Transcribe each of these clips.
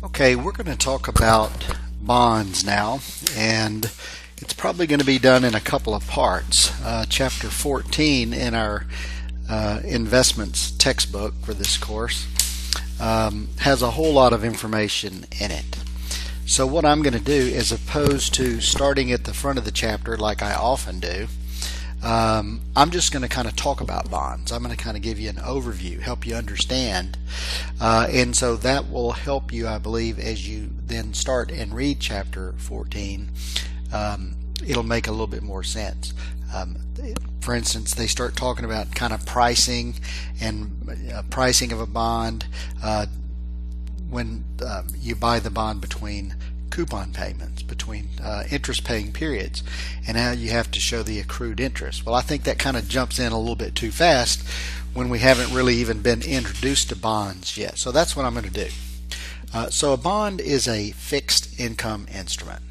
Okay, we're going to talk about bonds now, and it's probably going to be done in a couple of parts. Chapter 14 in our investments textbook for this course has a whole lot of information in it. So what I'm going to do, as opposed to starting at the front of the chapter like I often do, I'm just going to kind of talk about bonds. I'm going to kind of give you an overview, help you understand, and so that will help you, I believe, as you then start and read chapter 14. It'll make a little bit more sense. For instance, they start talking about kind of pricing and pricing of a bond when you buy the bond between coupon payments, between interest paying periods, and how you have to show the accrued interest. Well, I think that kind of jumps in a little bit too fast when we haven't really even been introduced to bonds yet. So that's what I'm going to do. So a bond is a fixed income instrument.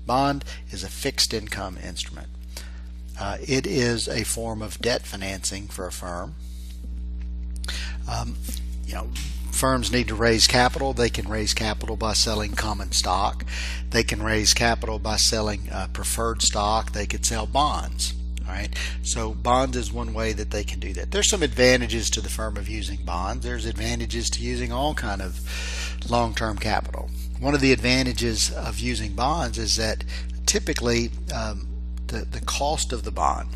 Bond is a fixed income instrument. It is a form of debt financing for a firm. Firms need to raise capital. They can raise capital by selling common stock. They can raise capital by selling preferred stock. They could sell bonds. All right. So bonds is one way that they can do that. There's some advantages to the firm of using bonds. There's advantages to using all kind of long-term capital. One of the advantages of using bonds is that typically the cost of the bond,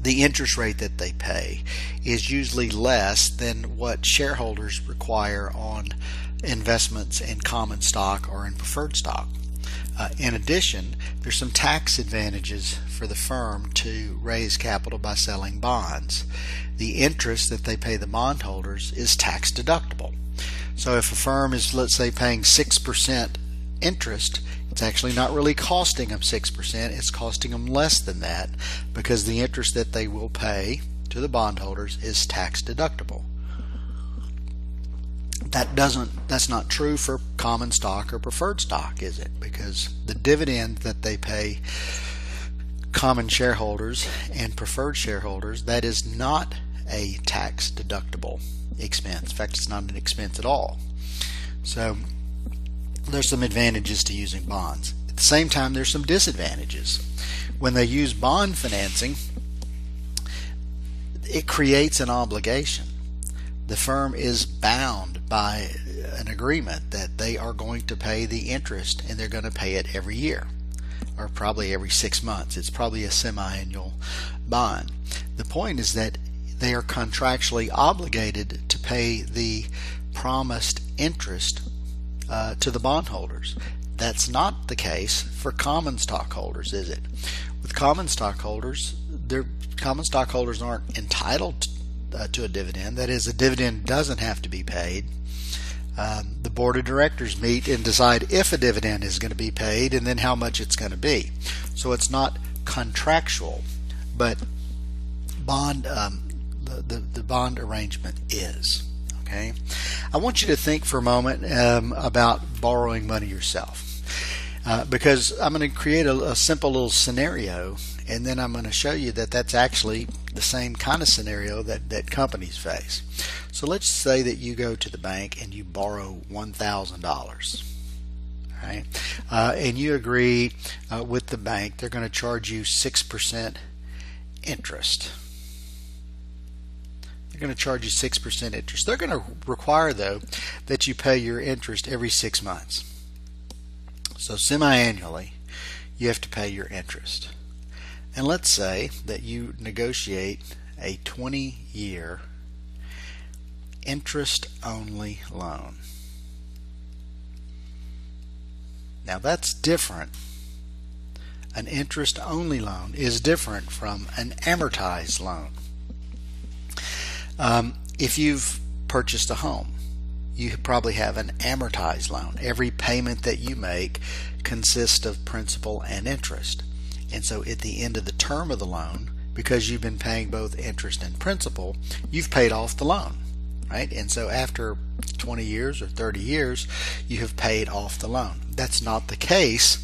the interest rate that they pay, is usually less than what shareholders require on investments in common stock or in preferred stock. In addition, there's some tax advantages for the firm to raise capital by selling bonds. The interest that they pay the bondholders is tax deductible. So if a firm is, let's say, paying 6% interest, it's actually not really costing them 6%, it's costing them less than that, because the interest that they will pay to the bondholders is tax deductible. That's not true for common stock or preferred stock, is it? Because the dividend that they pay common shareholders and preferred shareholders, that is not a tax deductible expense. In fact, it's not an expense at all. So there's some advantages to using bonds. At the same time, there's some disadvantages. When they use bond financing, it creates an obligation. The firm is bound by an agreement that they are going to pay the interest, and they're going to pay it every year, or probably every 6 months. It's probably a semi-annual bond. The point is that they are contractually obligated to pay the promised interest to the bondholders. That's not the case for common stockholders, is it? With common stockholders, common stockholders aren't entitled to a dividend. That is, a dividend doesn't have to be paid. The board of directors meet and decide if a dividend is going to be paid and then how much it's going to be. So it's not contractual, but the bond arrangement is. Okay, I want you to think for a moment about borrowing money yourself, because I'm going to create a simple little scenario, and then I'm going to show you that that's actually the same kind of scenario that companies face. So let's say that you go to the bank and you borrow $1,000. Right? And you agree with the bank they're going to charge you 6% interest. They're going to charge you 6% interest. They're going to require, though, that you pay your interest every 6 months. So semi-annually, you have to pay your interest. And let's say that you negotiate a 20-year interest-only loan. Now that's different. An interest-only loan is different from an amortized loan. If you've purchased a home, you probably have an amortized loan. Every payment that you make consists of principal and interest. And so at the end of the term of the loan, because you've been paying both interest and principal, you've paid off the loan, right? And so after 20 years or 30 years, you have paid off the loan. That's not the case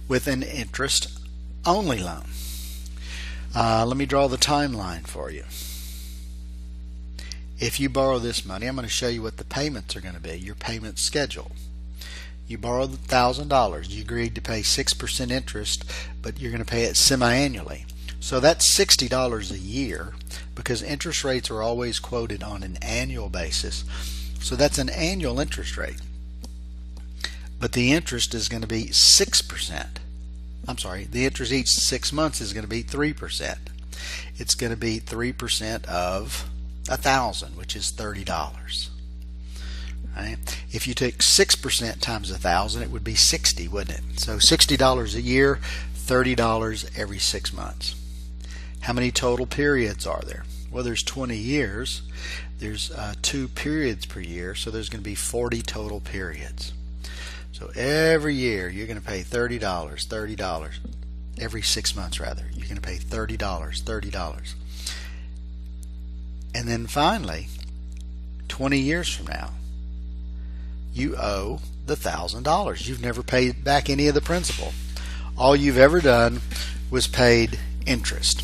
with an interest-only loan. Let me draw the timeline for you. if you borrow this money, I'm going to show you what the payments are going to be, your payment schedule. You borrowed $1,000. You agreed to pay 6% interest, but you're going to pay it semi-annually. So that's $60 a year, because interest rates are always quoted on an annual basis. So that's an annual interest rate. But the interest is going to be 6%. I'm sorry, the interest each 6 months is going to be 3%. It's going to be 3% of 1,000, which is $30. Right? If you take 6% times 1,000, it would be 60, wouldn't it? So $60 a year, $30 every 6 months. How many total periods are there? Well, there's 20 years. There's 2 periods per year, so there's going to be 40 total periods. So every year you're going to pay $30. Every 6 months, rather. You're going to pay $30. And then finally, 20 years from now, you owe the $1,000. You've never paid back any of the principal. All you've ever done was paid interest.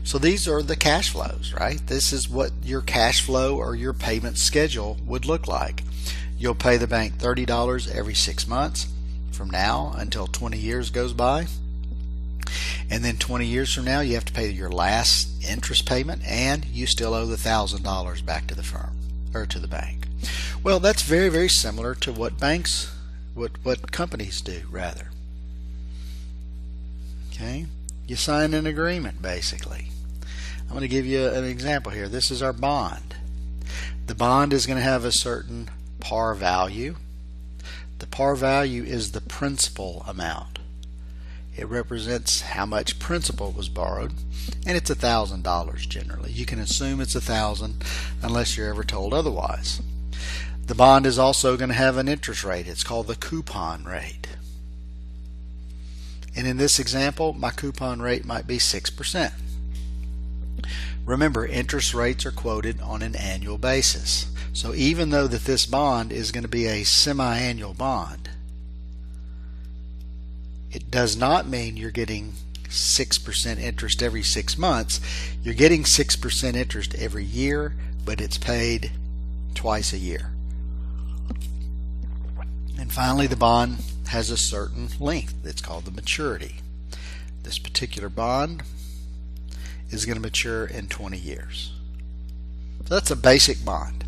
So these are the cash flows, right? This is what your cash flow or your payment schedule would look like. You'll pay the bank $30 every 6 months from now until 20 years goes by. And then 20 years from now, you have to pay your last interest payment, and you still owe the $1,000 back to the firm or to the bank. Well, that's very, very similar to what what companies do, rather. Okay, you sign an agreement basically. I'm going to give you an example here. This is our bond. The bond is going to have a certain par value. The par value is the principal amount. It represents how much principal was borrowed, and it's $1,000 generally. You can assume it's $1,000 unless you're ever told otherwise. The bond is also going to have an interest rate. It's called the coupon rate. And in this example, my coupon rate might be 6%. Remember, interest rates are quoted on an annual basis. So even though that this bond is going to be a semi-annual bond, it does not mean you're getting 6% interest every 6 months. You're getting 6% interest every year, but it's paid twice a year. And finally, the bond has a certain length. It's called the maturity. This particular bond is going to mature in 20 years. So that's a basic bond.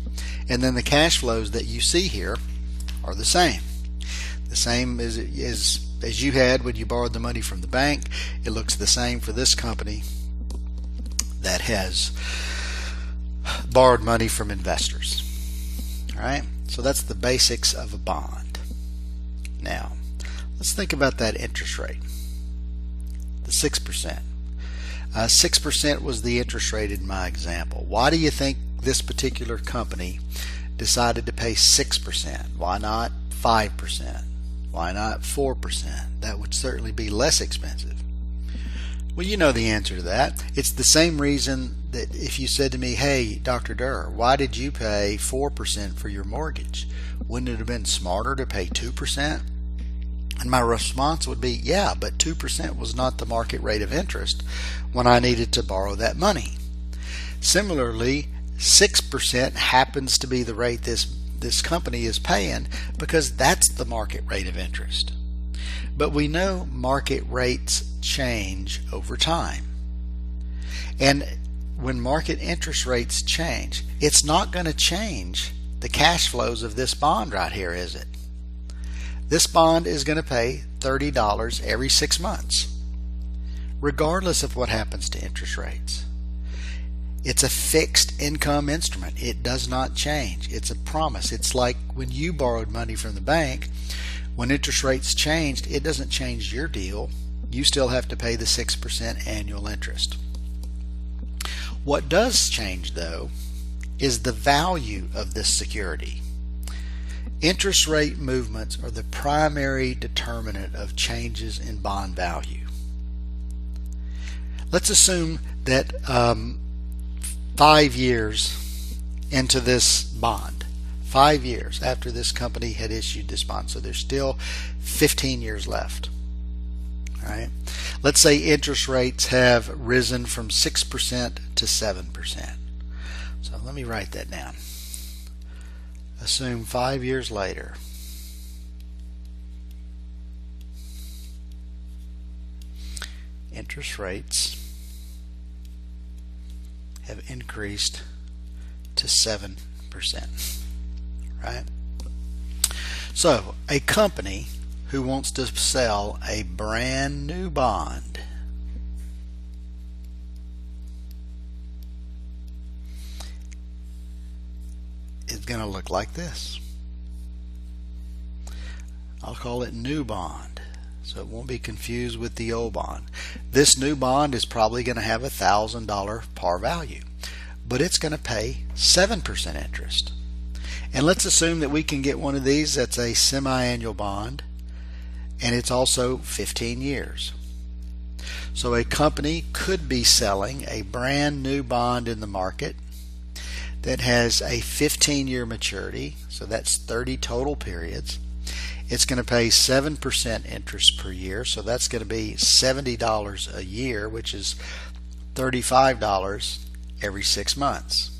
And then the cash flows that you see here are the same. The same as you had when you borrowed the money from the bank. It looks the same for this company that has borrowed money from investors. All right? So that's the basics of a bond. Now, let's think about that interest rate. The 6%. 6% was the interest rate in my example. Why do you think this particular company decided to pay 6%? Why not 5%? Why not 4%? That would certainly be less expensive. Well, you know the answer to that. It's the same reason that if you said to me, hey, Dr. Durr, why did you pay 4% for your mortgage? Wouldn't it have been smarter to pay 2%? And my response would be, yeah, but 2% was not the market rate of interest when I needed to borrow that money. Similarly, 6% happens to be the rate this company is paying because that's the market rate of interest. But we know market rates change over time. And when market interest rates change, it's not going to change the cash flows of this bond right here, is it? This bond is going to pay $30 every 6 months, regardless of what happens to interest rates. It's a fixed income instrument. It does not change. It's a promise. It's like when you borrowed money from the bank. When interest rates changed, it doesn't change your deal. You still have to pay the 6% annual interest. What does change, though, is the value of this security. Interest rate movements are the primary determinant of changes in bond value. Let's assume that 5 years into this bond, 5 years after this company had issued this bond, so there's still 15 years left. All right. Let's say interest rates have risen from 6% to 7%. So let me write that down. Assume 5 years later, interest rates have increased to 7%, right? So a company who wants to sell a brand new bond is going to look like this. I'll call it new bond, so it won't be confused with the old bond. This new bond is probably going to have $1,000 par value, but it's going to pay 7% interest. And let's assume that we can get one of these that's a semi-annual bond, and it's also 15 years. So a company could be selling a brand new bond in the market that has a 15-year maturity, so that's 30 total periods. It's going to pay 7% interest per year, so that's going to be $70 a year, which is $35 every 6 months.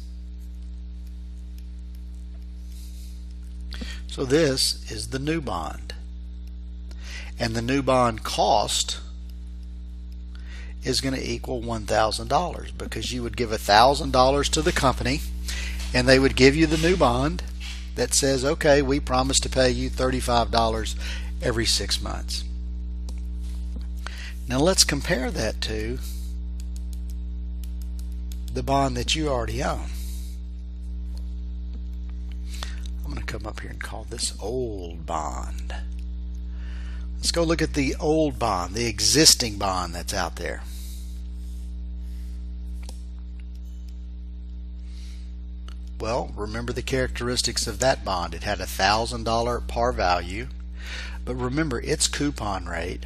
So this is the new bond. And the new bond cost is going to equal $1,000, because you would give $1,000 to the company and they would give you the new bond that says, okay, we promise to pay you $35 every 6 months. Now let's compare that to the bond that you already own. I'm going to come up here and call this old bond. Let's go look at the old bond, the existing bond that's out there. Well, remember the characteristics of that bond. It had $1,000 par value, but remember its coupon rate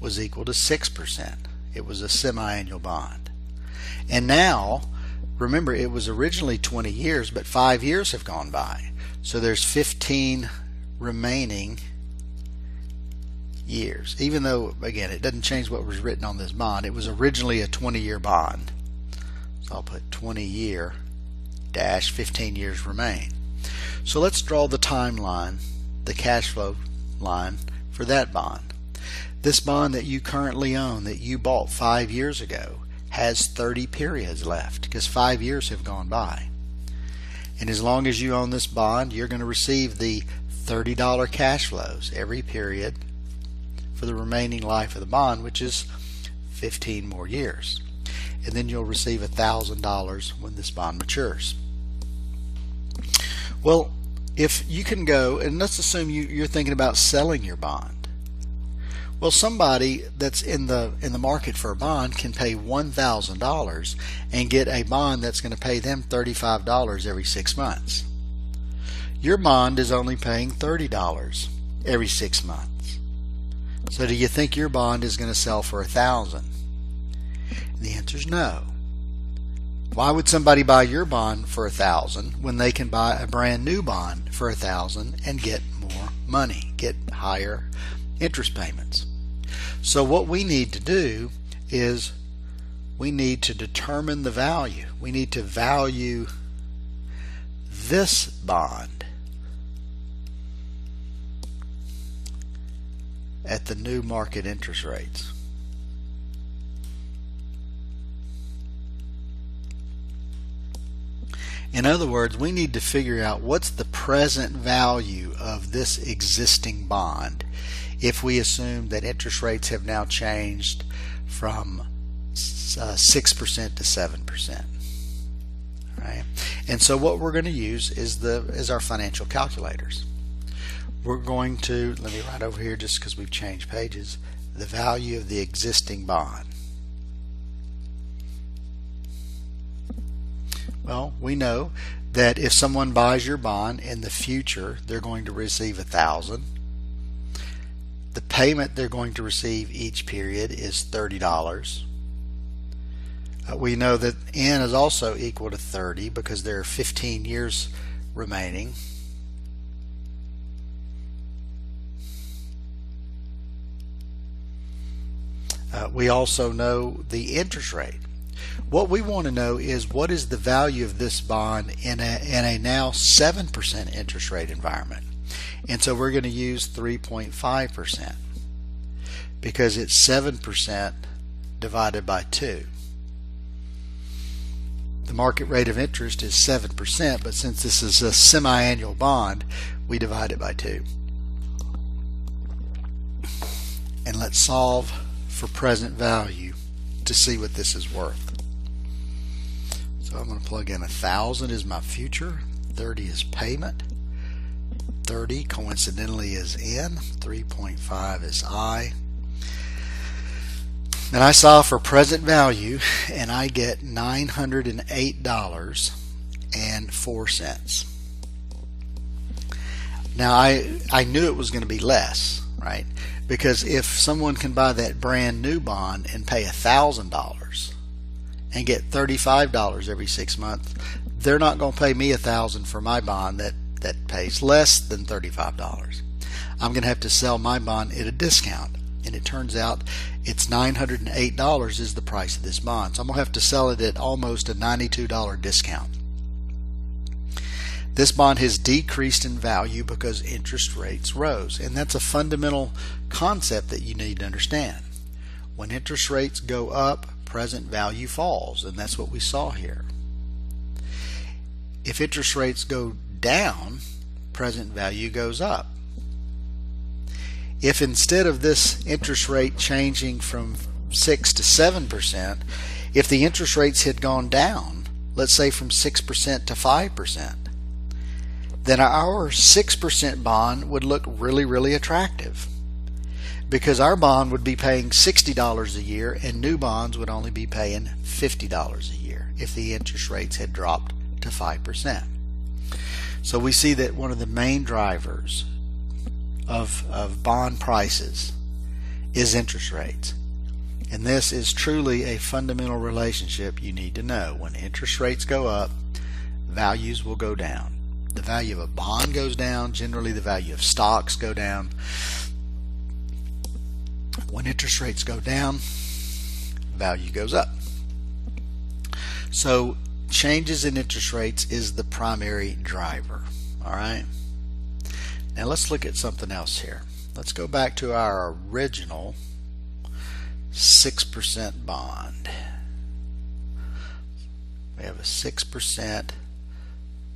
was equal to 6%. It was a semi-annual bond. And now, remember, it was originally 20 years, but 5 years have gone by. So there's 15 remaining years. Even though, again, it doesn't change what was written on this bond. It was originally a 20-year bond. So I'll put 20-year dash 15 years remain. So let's draw the timeline, the cash flow line for that bond. This bond that you currently own, that you bought 5 years ago, has 30 periods left, because 5 years have gone by. And as long as you own this bond, you're going to receive the $30 cash flows every period for the remaining life of the bond, which is 15 more years. And then you'll receive $1,000 when this bond matures. Well, if you can go, and let's assume you're thinking about selling your bond. Well, somebody that's in the market for a bond can pay $1,000 and get a bond that's going to pay them $35 every 6 months. Your bond is only paying $30 every 6 months. So do you think your bond is going to sell for $1,000? The answer is no. Why would somebody buy your bond for $1,000 when they can buy a brand new bond for $1,000 and get more money, get higher interest payments? So what we need to do is we need to determine the value. We need to value this bond at the new market interest rates. In other words, we need to figure out what's the present value of this existing bond if we assume that interest rates have now changed from 6% to 7%. Right? And so what we're going to use is our financial calculators. We're going to, let me write over here just because we've changed pages, the value of the existing bond. Well, we know that if someone buys your bond in the future, they're going to receive $1,000. The payment they're going to receive each period is $30. We know that N is also equal to 30 because there are 15 years remaining. We also know the interest rate. What we want to know is what is the value of this bond in a now 7% interest rate environment. And so we're going to use 3.5% because it's 7% divided by 2. The market rate of interest is 7%, but since this is a semi-annual bond, we divide it by 2. And let's solve for present value to see what this is worth. So I'm going to plug in 1,000 is my future, 30 is payment, 30 coincidentally is N, 3.5 is I. And I solve for present value and I get $908.04. Now I knew it was going to be less, right? Because if someone can buy that brand new bond and pay $1,000 and get $35 every 6 months, they're not going to pay me $1,000 for my bond that pays less than $35. I'm going to have to sell my bond at a discount, and it turns out it's $908 is the price of this bond. So I'm going to have to sell it at almost a $92 discount. This bond has decreased in value because interest rates rose, and that's a fundamental concept that you need to understand. When interest rates go up, present value falls, and that's what we saw here. If interest rates go down, present value goes up. If instead of this interest rate changing from 6 to 7%, if the interest rates had gone down, let's say from 6% to 5%, then our 6% bond would look really, really attractive, because our bond would be paying $60 a year and new bonds would only be paying $50 a year if the interest rates had dropped to 5%. So we see that one of the main drivers of bond prices is interest rates. And this is truly a fundamental relationship you need to know. When interest rates go up, values will go down. The value of a bond goes down. Generally, the value of stocks go down. When interest rates go down, value goes up. So changes in interest rates is the primary driver. All right. Now let's look at something else here. Let's go back to our original 6% bond. We have a 6%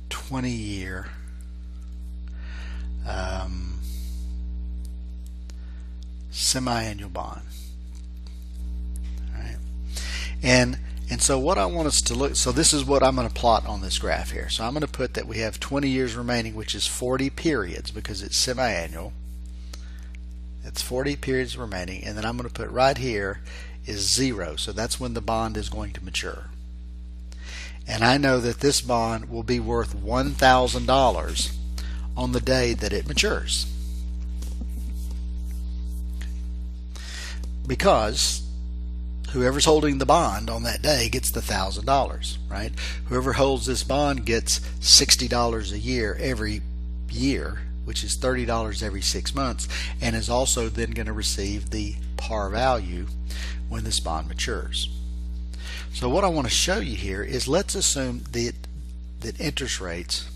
20-year semi-annual bond. All right. And so what I want us to look, so this is what I'm going to plot on this graph here. So I'm going to put that we have 20 years remaining, which is 40 periods because it's semi-annual. It's 40 periods remaining, and then I'm going to put right here is 0. So that's when the bond is going to mature. And I know that this bond will be worth $1,000 on the day that it matures, because whoever's holding the bond on that day gets the $1,000, right? Whoever holds this bond gets $60 a year every year, which is $30 every 6 months, and is also then going to receive the par value when this bond matures. So what I want to show you here is, let's assume that interest rates,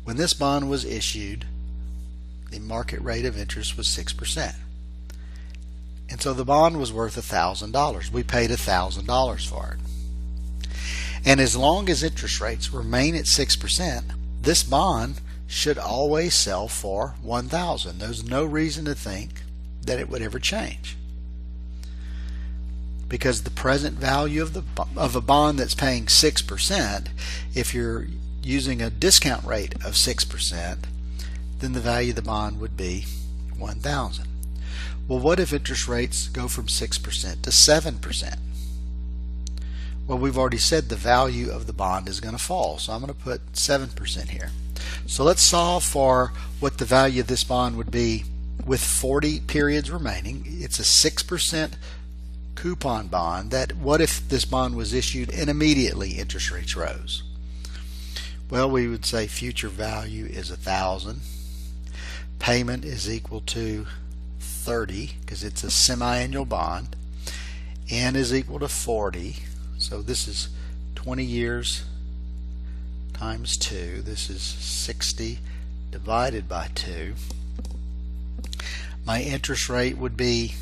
when this bond was issued, the market rate of interest was 6%. And so the bond was worth $1,000. We paid $1,000 for it. And as long as interest rates remain at 6%, this bond should always sell for $1,000. There's no reason to think that it would ever change, because the present value of a bond that's paying 6%, if you're using a discount rate of 6%, then the value of the bond would be $1,000. Well, what if interest rates go from 6% to 7%? Well, we've already said the value of the bond is going to fall, so I'm going to put 7% here. So let's solve for what the value of this bond would be with 40 periods remaining. It's a 6% coupon bond. What if this bond was issued and immediately interest rates rose? Well, we would say future value is 1,000. Payment is equal to 30 because it's a semi-annual bond. N is equal to 40. So this is 20 years times 2. This is 60 divided by 2. My interest rate would be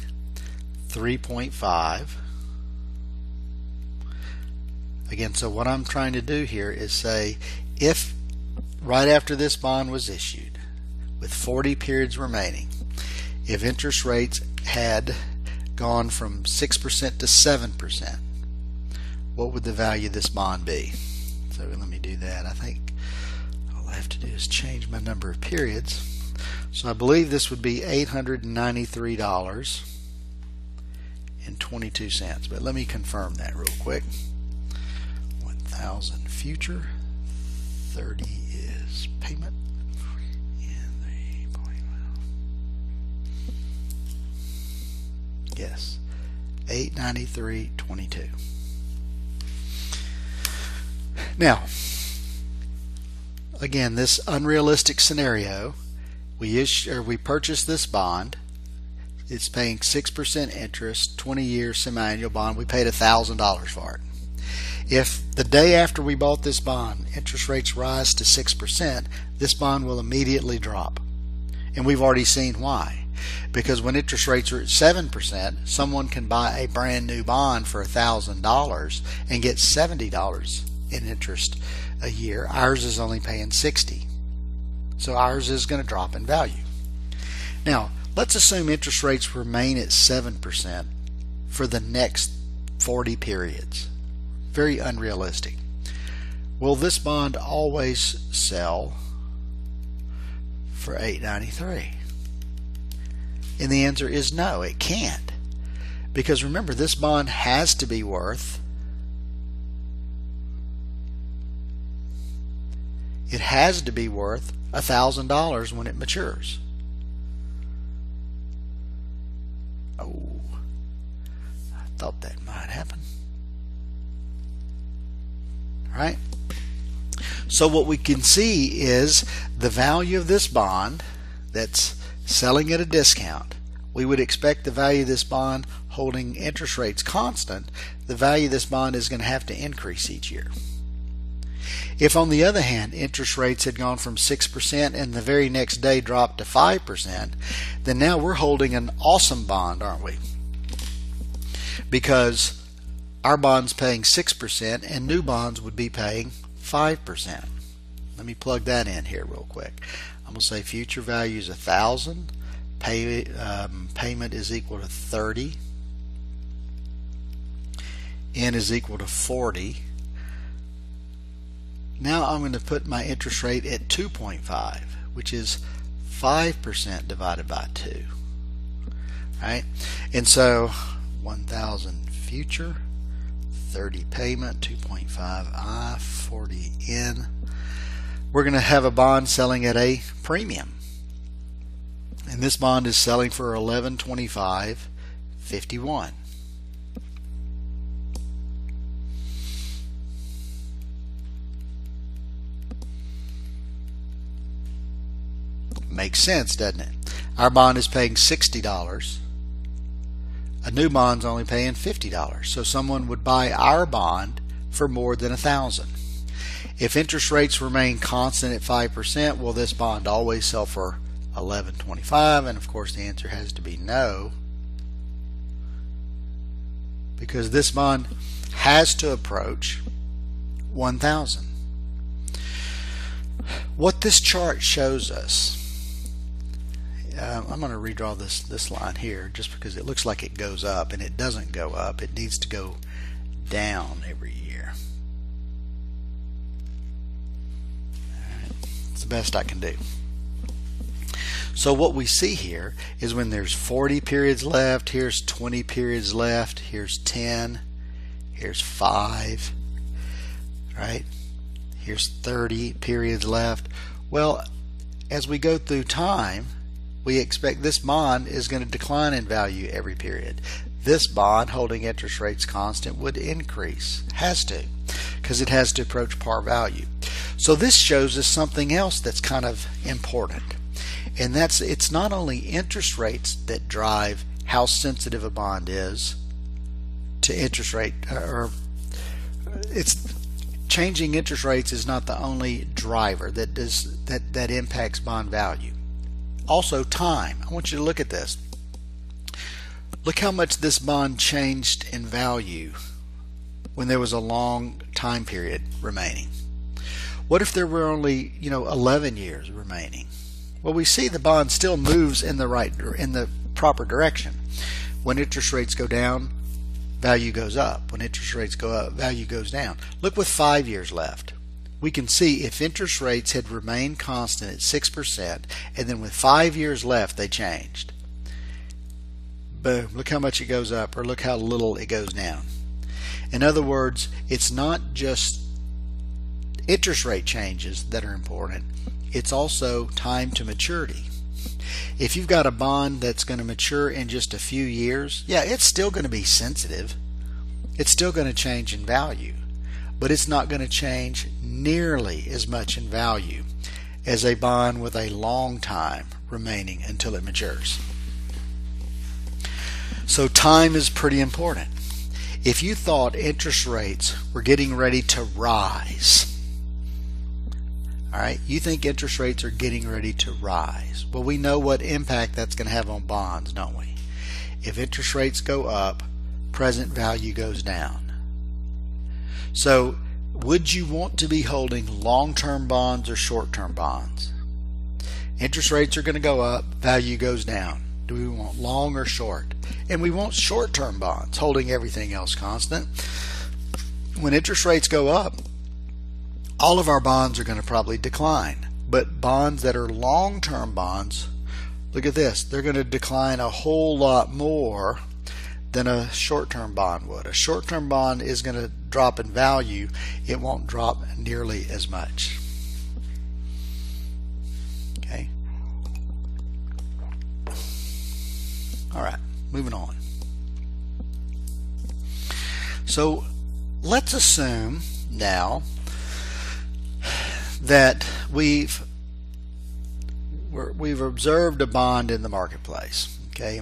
3.5. Again, so what I'm trying to do here is say, if right after this bond was issued with 40 periods remaining, if interest rates had gone from 6% to 7%, what would the value of this bond be? So let me do that. I think all I have to do is change my number of periods. So I believe this would be $893.22. But let me confirm that real quick. 1,000 future, 30 is payment, and 3.1. Yes, 893.22. Now, again, this unrealistic scenario, we purchase this bond. It's paying 6% interest, 20-year semi-annual bond. We paid $1,000 for it. If the day after we bought this bond, interest rates rise to 6%, this bond will immediately drop. And we've already seen why. Because when interest rates are at 7%, someone can buy a brand new bond for $1,000 and get $70 in interest a year. Ours is only paying $60. So ours is going to drop in value. Now, let's assume interest rates remain at 7% for the next 40 periods. Very unrealistic. Will this bond always sell for $893? And the answer is no, it can't. Because remember, this bond has to be worth $1,000 when it matures. Oh, I thought that might happen. All right. So what we can see is the value of this bond that's selling at a discount. We would expect the value of this bond holding interest rates constant. The value of this bond is going to have to increase each year. If on the other hand interest rates had gone from 6% and the very next day dropped to 5%, then now we're holding an awesome bond, aren't we? Because our bond's paying 6% and new bonds would be paying 5%. Let me plug that in here real quick. I'm going to say future value is 1,000. Payment is equal to 30. N is equal to 40. Now I'm going to put my interest rate at 2.5, which is 5% divided by 2. Right? And so 1,000 future, 30 payment, 2.5 I, 40 N. We're going to have a bond selling at a premium. And this bond is selling for $1125.51. Makes sense, doesn't it? Our bond is paying $60. A new bond's only paying $50. So someone would buy our bond for more than $1,000. If interest rates remain constant at 5%, will this bond always sell for $11.25? And of course the answer has to be no, because this bond has to approach $1,000. What this chart shows us, I'm going to redraw this line here just because it looks like it goes up, and it doesn't go up. It needs to go down every year. Alright, it's the best I can do. So what we see here is when there's 40 periods left, here's 20 periods left, here's 10, here's 5, right? Here's 30 periods left. Well, as we go through time, we expect this bond is going to decline in value every period. This bond, holding interest rates constant, would increase. Has to, because it has to approach par value. So this shows us something else that's kind of important. And that's, it's not only interest rates that drive how sensitive a bond is to interest rate, or it's changing interest rates is not the only driver that impacts bond value. Also time. I want you to look at this. Look how much this bond changed in value when there was a long time period remaining. What if there were only 11 years remaining? Well, we see the bond still moves in the proper direction. When interest rates go down, value goes up. When interest rates go up, value goes down. Look with 5 years left. We can see if interest rates had remained constant at 6% and then with 5 years left they changed. Boom, look how much it goes up, or look how little it goes down. In other words, it's not just interest rate changes that are important, it's also time to maturity. If you've got a bond that's going to mature in just a few years, yeah, it's still going to be sensitive. It's still going to change in value, but it's not going to change nearly as much in value as a bond with a long time remaining until it matures. So time is pretty important. If you thought interest rates were getting ready to rise, all right, you think interest rates are getting ready to rise. Well, we know what impact that's going to have on bonds, don't we? If interest rates go up, present value goes down. So, would you want to be holding long-term bonds or short-term bonds? Interest rates are going to go up, value goes down. Do we want long or short? And we want short-term bonds, holding everything else constant. When interest rates go up, all of our bonds are going to probably decline. But bonds that are long-term bonds, look at this, they're going to decline a whole lot more than a short-term bond would. A short-term bond is going to drop in value. It won't drop nearly as much. Okay. All right, moving on. So let's assume now that we've observed a bond in the marketplace. Okay,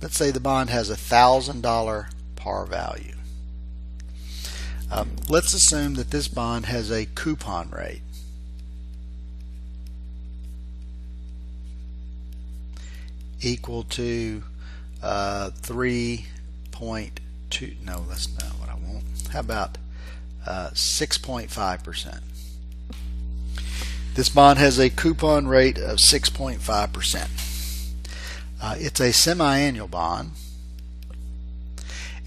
let's say the bond has $1,000 par value. Let's assume that this bond has a coupon rate equal to 3.2. No, that's not what I want. How about 6.5%? This bond has a coupon rate of 6.5%. It's a semi-annual bond,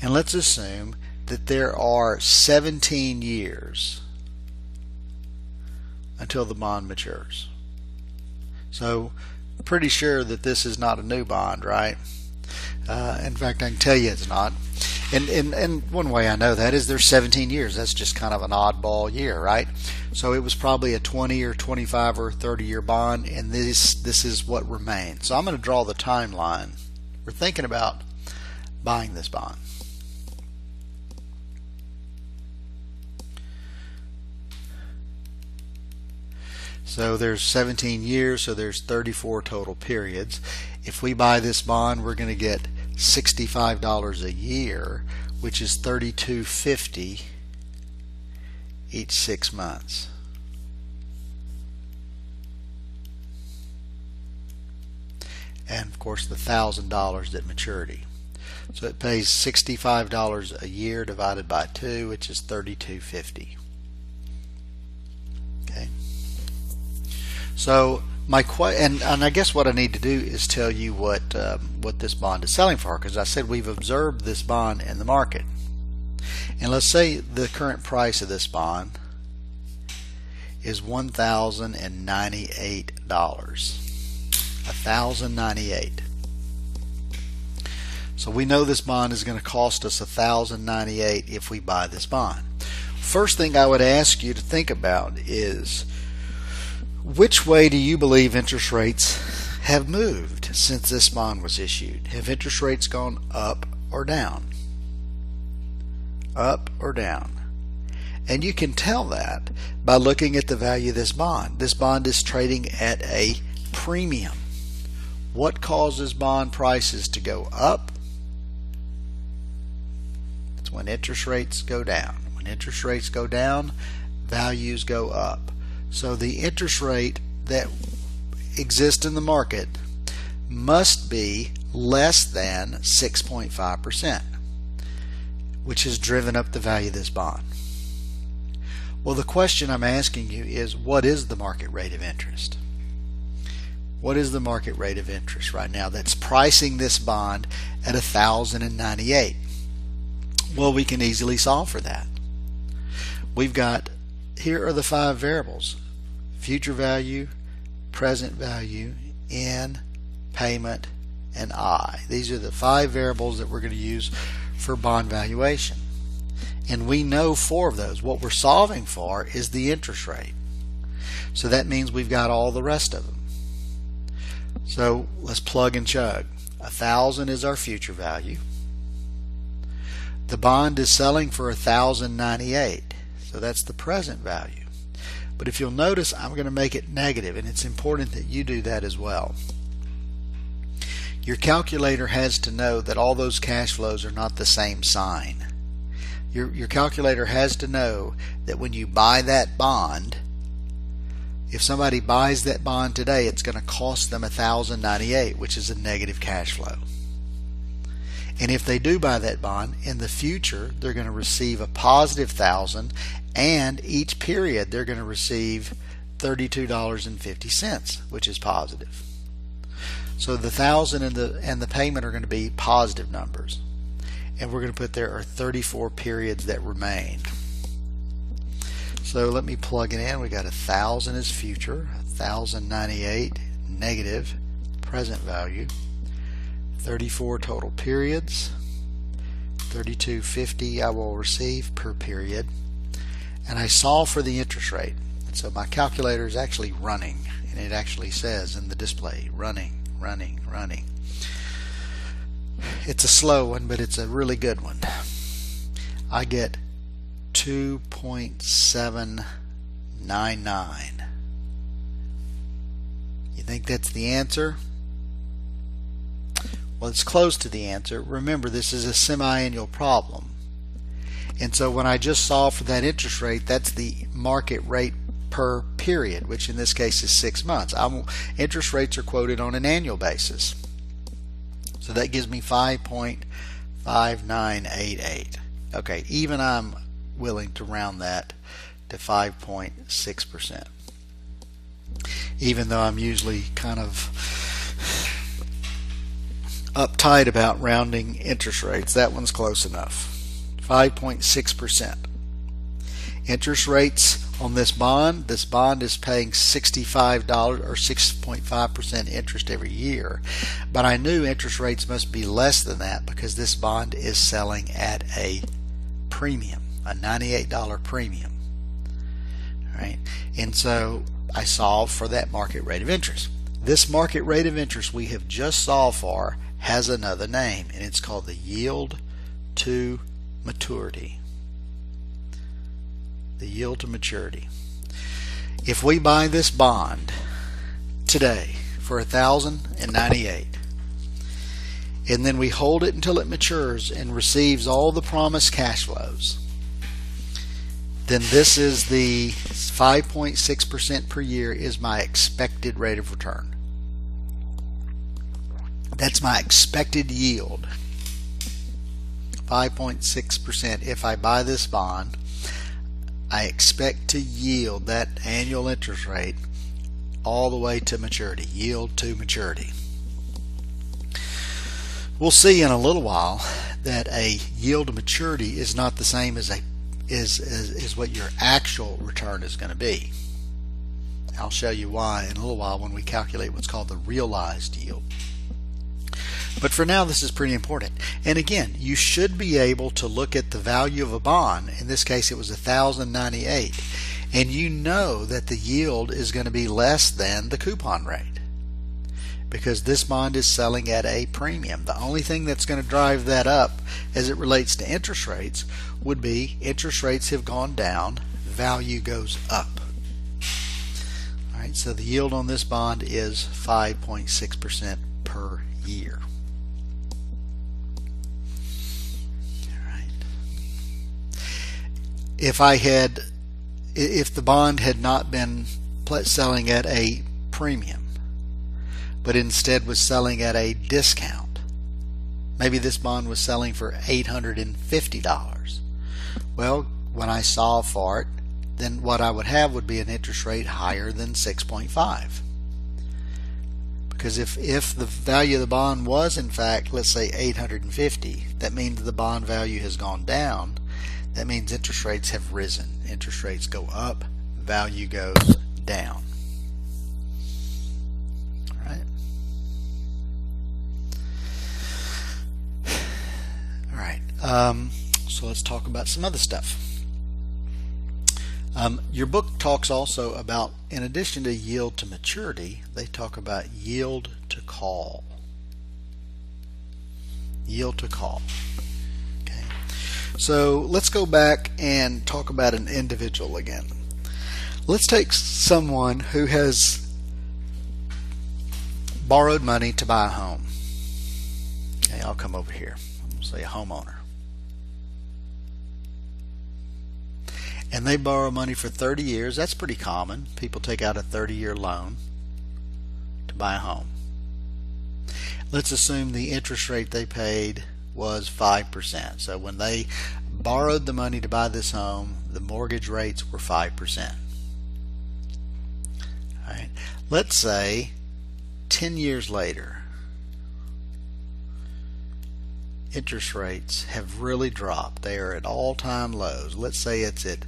and let's assume that there are 17 years until the bond matures. So pretty sure that this is not a new bond, right? In fact, I can tell you it's not. And one way I know that is there's 17 years. That's just kind of an oddball year, right? So it was probably a 20 or 25 or 30 year bond, and this is what remains. So I'm going to draw the timeline. We're thinking about buying this bond. So there's 17 years, so there's 34 total periods. If we buy this bond, we're going to get $65 a year, which is $32.50 each 6 months. And of course the $1,000 at maturity. So it pays $65 a year divided by 2, which is $32.50. Okay. So and I guess what I need to do is tell you what this bond is selling for, because I said we've observed this bond in the market. And let's say the current price of this bond is $1,098. $1,098. So we know this bond is going to cost us $1,098 if we buy this bond. First thing I would ask you to think about is, which way do you believe interest rates have moved since this bond was issued? Have interest rates gone up or down? Up or down? And you can tell that by looking at the value of this bond. This bond is trading at a premium. What causes bond prices to go up? It's when interest rates go down. When When interest rates go down, values go up. So the interest rate that exists in the market must be less than 6.5%, which has driven up the value of this bond. Well, the question I'm asking you is, what is the market rate of interest? What is the market rate of interest right now that's pricing this bond at 1,098? Well, we can easily solve for that. We've got, here are the 5 variables: future value, present value, N, payment, and I. These are the 5 variables that we're going to use for bond valuation. And we know 4 of those. What we're solving for is the interest rate. So that means we've got all the rest of them. So let's plug and chug. 1,000 is our future value. The bond is selling for 1,098. So that's the present value. But if you'll notice, I'm going to make it negative, and it's important that you do that as well. Your calculator has to know that all those cash flows are not the same sign. Your calculator has to know that when you buy that bond, if somebody buys that bond today, it's going to cost them 1,098, which is a negative cash flow. And if they do buy that bond, in the future, they're going to receive a positive 1,000, and each period they're going to receive $32.50, which is positive. So the 1,000 and the payment are going to be positive numbers. And we're going to put there are 34 periods that remain. So let me plug it in. We got 1,000 is future, 1,098 negative present value, 34 total periods, 32.50 I will receive per period, and I solve for the interest rate. And so my calculator is actually running, and it actually says in the display running, running, running. It's a slow one, but it's a really good one. I get 2.799. You think that's the answer? Well, it's close to the answer. Remember, this is a semi-annual problem. And so when I just solve for that interest rate, that's the market rate per period, which in this case is 6 months. Interest rates are quoted on an annual basis. So that gives me 5.5988. Okay, even I'm willing to round that to 5.6%. Even though I'm usually kind of uptight about rounding interest rates, that one's close enough. 5.6%. Interest rates on this bond is paying $65 or 6.5% interest every year. But I knew interest rates must be less than that because this bond is selling at a premium, a $98 premium. All right, and so I solved for that market rate of interest. This market rate of interest we have just solved for has another name, and it's called the yield to maturity. The yield to maturity. If we buy this bond today for 1,098, and then we hold it until it matures and receives all the promised cash flows, then this is the 5.6% per year is my expected rate of return. That's my expected yield. 5.6%. If I buy this bond, I expect to yield that annual interest rate all the way to maturity. Yield to maturity. We'll see in a little while that a yield to maturity is not the same as what your actual return is going to be. I'll show you why in a little while when we calculate what's called the realized yield. But for now, this is pretty important. And again, you should be able to look at the value of a bond. In this case, it was 1,098. And you know that the yield is going to be less than the coupon rate because this bond is selling at a premium. The only thing that's going to drive that up as it relates to interest rates would be interest rates have gone down, value goes up. All right, so the yield on this bond is 5.6% per year. if the bond had not been selling at a premium, but instead was selling at a discount, maybe this bond was selling for $850. Well, when I solve for it, then what I would have would be an interest rate higher than 6.5. Because if the value of the bond was in fact, let's say 850, that means the bond value has gone down. That means interest rates have risen. Interest rates go up, value goes down. All right. All right. So let's talk about some other stuff. Your book talks also about, in addition to yield to maturity, they talk about yield to call. Yield to call. Okay. So let's go back and talk about an individual again. Let's take someone who has borrowed money to buy a home. Okay, I'll come over here. I'm going to say a homeowner. And they borrow money for 30 years. That's pretty common. People take out a 30-year loan to buy a home. Let's assume the interest rate they paid was 5%. So when they borrowed the money to buy this home, the mortgage rates were 5%. All right. Let's say 10 years later, interest rates have really dropped. They are at all-time lows. Let's say it's at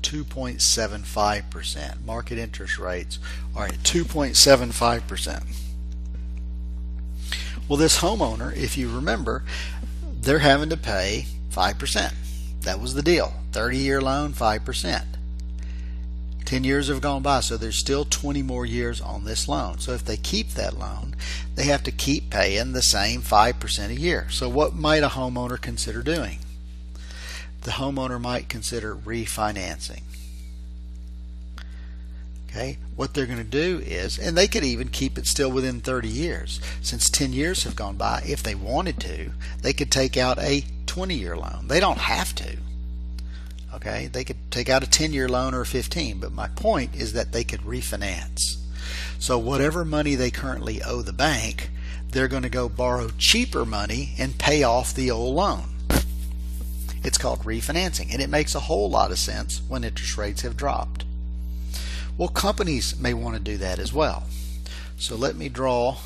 2.75%. Market interest rates are at 2.75%. Well, this homeowner, if you remember, they're having to pay 5%. That was the deal. 30-year loan, 5%. 10 years have gone by, so there's still 20 more years on this loan. So if they keep that loan, they have to keep paying the same 5% a year. So what might a homeowner consider doing? The homeowner might consider refinancing. Okay, what they're going to do is, and they could even keep it still within 30 years. Since 10 years have gone by, if they wanted to, they could take out a 20-year loan. They don't have to. Okay, they could take out a 10-year loan or a 15, but my point is that they could refinance. So whatever money they currently owe the bank, they're going to go borrow cheaper money and pay off the old loan. It's called refinancing, and it makes a whole lot of sense when interest rates have dropped. Well, companies may want to do that as well. So let me draw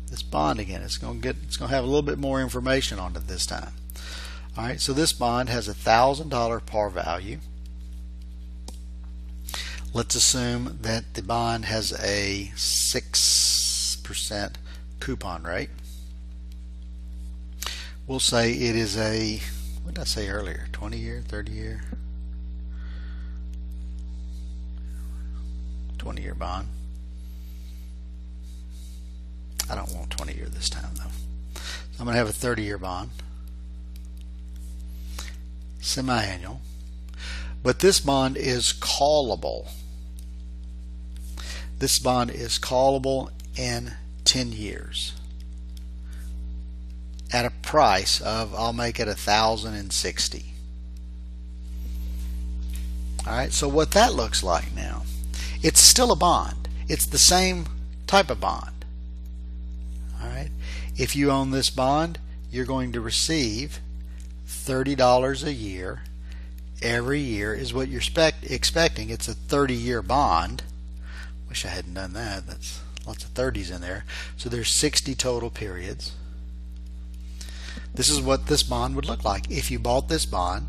this bond again. It's going to have a little bit more information on it this time. All right, so this bond has $1,000 par value. Let's assume that the bond has a 6% coupon rate. We'll say it is a, what did I say earlier, 20-year, 30-year? 20-year bond. I don't want 20-year this time though. So I'm going to have a 30-year bond. Semi-annual, but this bond is callable. This bond is callable in 10 years at a price of, I'll make it $1,060. All right, so what that looks like now, it's still a bond. It's the same type of bond. All right, if you own this bond, you're going to receive $30 a year. Every year is what you're expecting. It's a 30-year bond. Wish I hadn't done that. That's lots of 30s in there. So there's 60 total periods. This is what this bond would look like if you bought this bond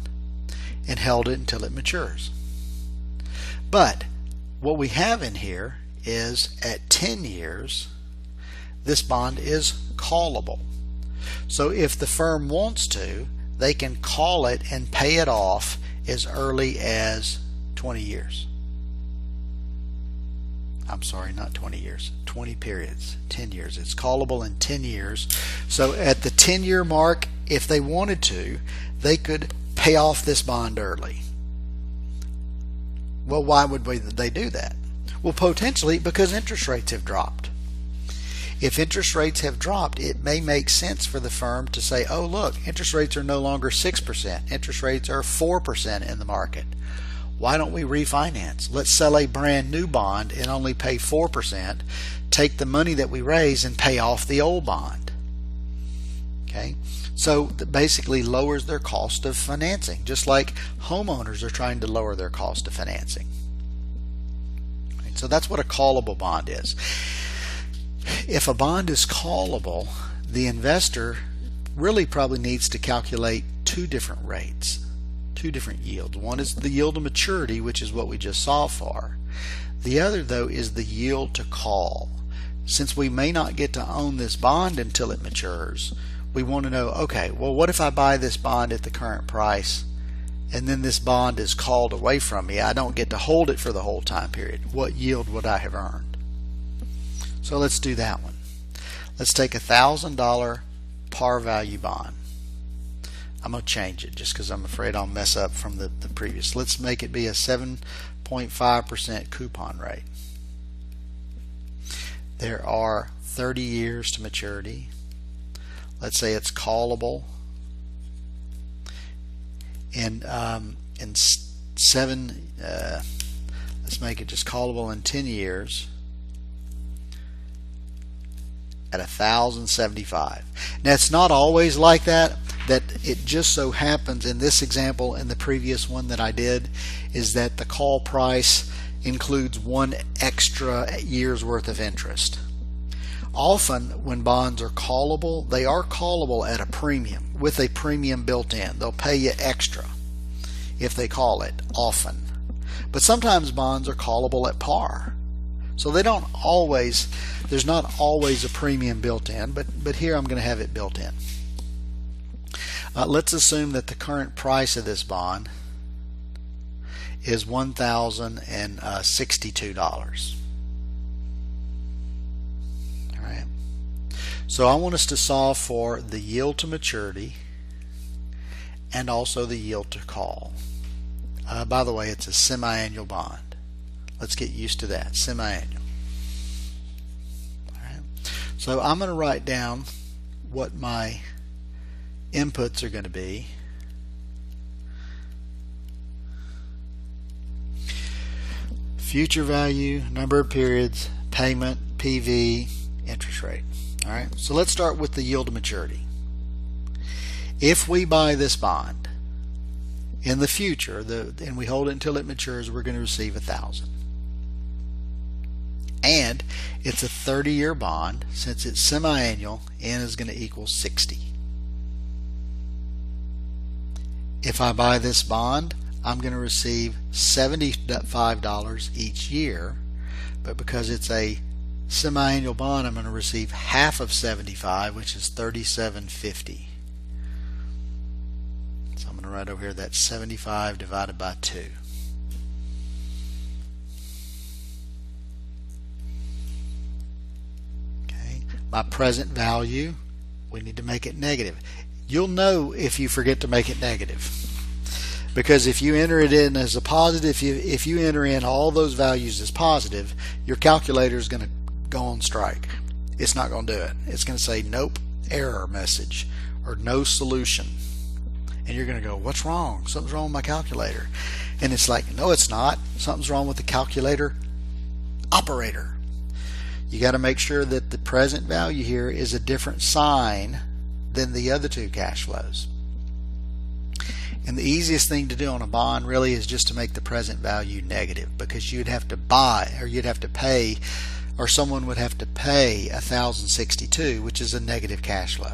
and held it until it matures. But what we have in here is at 10 years, this bond is callable. So if the firm wants to, they can call it and pay it off as early as 20 years. I'm sorry, not 20 years, 20 periods, 10 years. It's callable in 10 years. So at the 10-year mark, if they wanted to, they could pay off this bond early. Well, why would they do that? Well, potentially because interest rates have dropped. If interest rates have dropped, it may make sense for the firm to say, oh look, interest rates are no longer 6%, interest rates are 4% in the market. Why don't we refinance? Let's sell a brand new bond and only pay 4%, take the money that we raise and pay off the old bond. Okay, so that basically lowers their cost of financing, just like homeowners are trying to lower their cost of financing. Right, so that's what a callable bond is. If a bond is callable, the investor really probably needs to calculate two different rates, two different yields. One is the yield to maturity, which is what we just saw for. The other, though, is the yield to call. Since we may not get to own this bond until it matures, we want to know, okay, well, what if I buy this bond at the current price and then this bond is called away from me? I don't get to hold it for the whole time period. What yield would I have earned? So let's do that one. Let's take a $1,000 par value bond. I'm going to change it just because I'm afraid I'll mess up from the previous. Let's make it be a 7.5% coupon rate. There are 30 years to maturity. Let's say it's callable in let's make it just callable in 10 years at $1,075. Now it's not always like that. That it just so happens in this example and the previous one that I did is that the call price includes 1 extra year's worth of interest. Often when bonds are callable, they are callable at a premium, with a premium built in. They'll pay you extra if they call it, often. But sometimes bonds are callable at par. So they don't always, there's not always a premium built in, but here I'm going to have it built in. Let's assume that the current price of this bond is $1,062. Alright. So I want us to solve for the yield to maturity and also the yield to call. By the way, it's a semi-annual bond. Let's get used to that, semi-annual. Alright. So I'm going to write down what my inputs are going to be. Future value, number of periods, payment, PV, interest rate. Alright, so let's start with the yield to maturity. If we buy this bond in the future and we hold it until it matures, we're going to receive $1,000. And it's a 30-year bond. Since it's semi-annual, N is going to equal 60. If I buy this bond, I'm going to receive $75 each year, but because it's a semi-annual bond, I'm going to receive half of 75, which is $37.50. So I'm going to write over here that 75 divided by 2. Okay, my present value, we need to make it negative. You'll know if you forget to make it negative, because if you enter it in as a positive, if you enter in all those values as positive, your calculator is going to go on strike. It's not going to do it. It's going to say nope, error message, or no solution, and you're going to go, what's wrong? Something's wrong with my calculator. And it's like, no, it's not. Something's wrong with the calculator operator. You got to make sure that the present value here is a different sign than the other two cash flows. And the easiest thing to do on a bond really is just to make the present value negative, because you'd have to buy, or you'd have to pay, or someone would have to pay $1,062, which is a negative cash flow,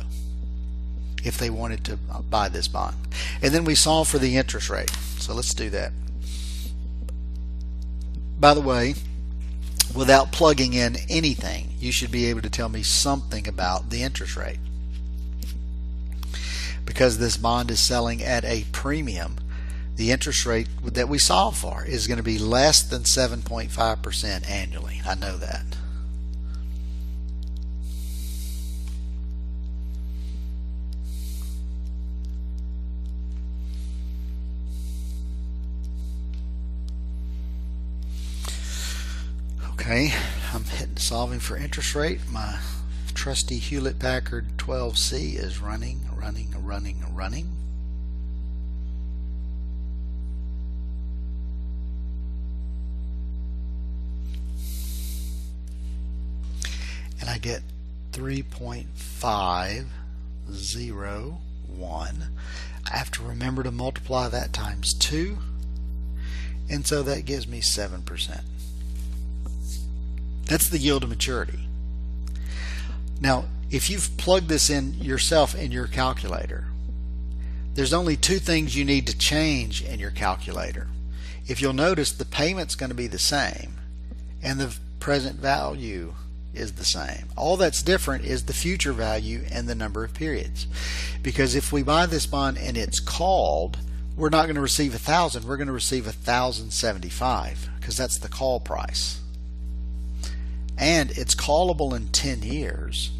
if they wanted to buy this bond. And then we solve for the interest rate. So let's do that. By the way, without plugging in anything, you should be able to tell me something about the interest rate. Because this bond is selling at a premium, the interest rate that we solve for is going to be less than 7.5% annually. I know that. Okay, I'm hitting solving for interest rate. My trusty Hewlett-Packard 12C is running. And I get 3.501. I have to remember to multiply that times 2, and so that gives me 7%. That's the yield to maturity. Now, if you've plugged this in yourself in your calculator, there's only two things you need to change in your calculator. If you'll notice, the payment's going to be the same and the present value is the same. All that's different is the future value and the number of periods. Because if we buy this bond and it's called, we're not going to receive 1,000, we're going to receive 1,075 because that's the call price. And it's callable in 10 years,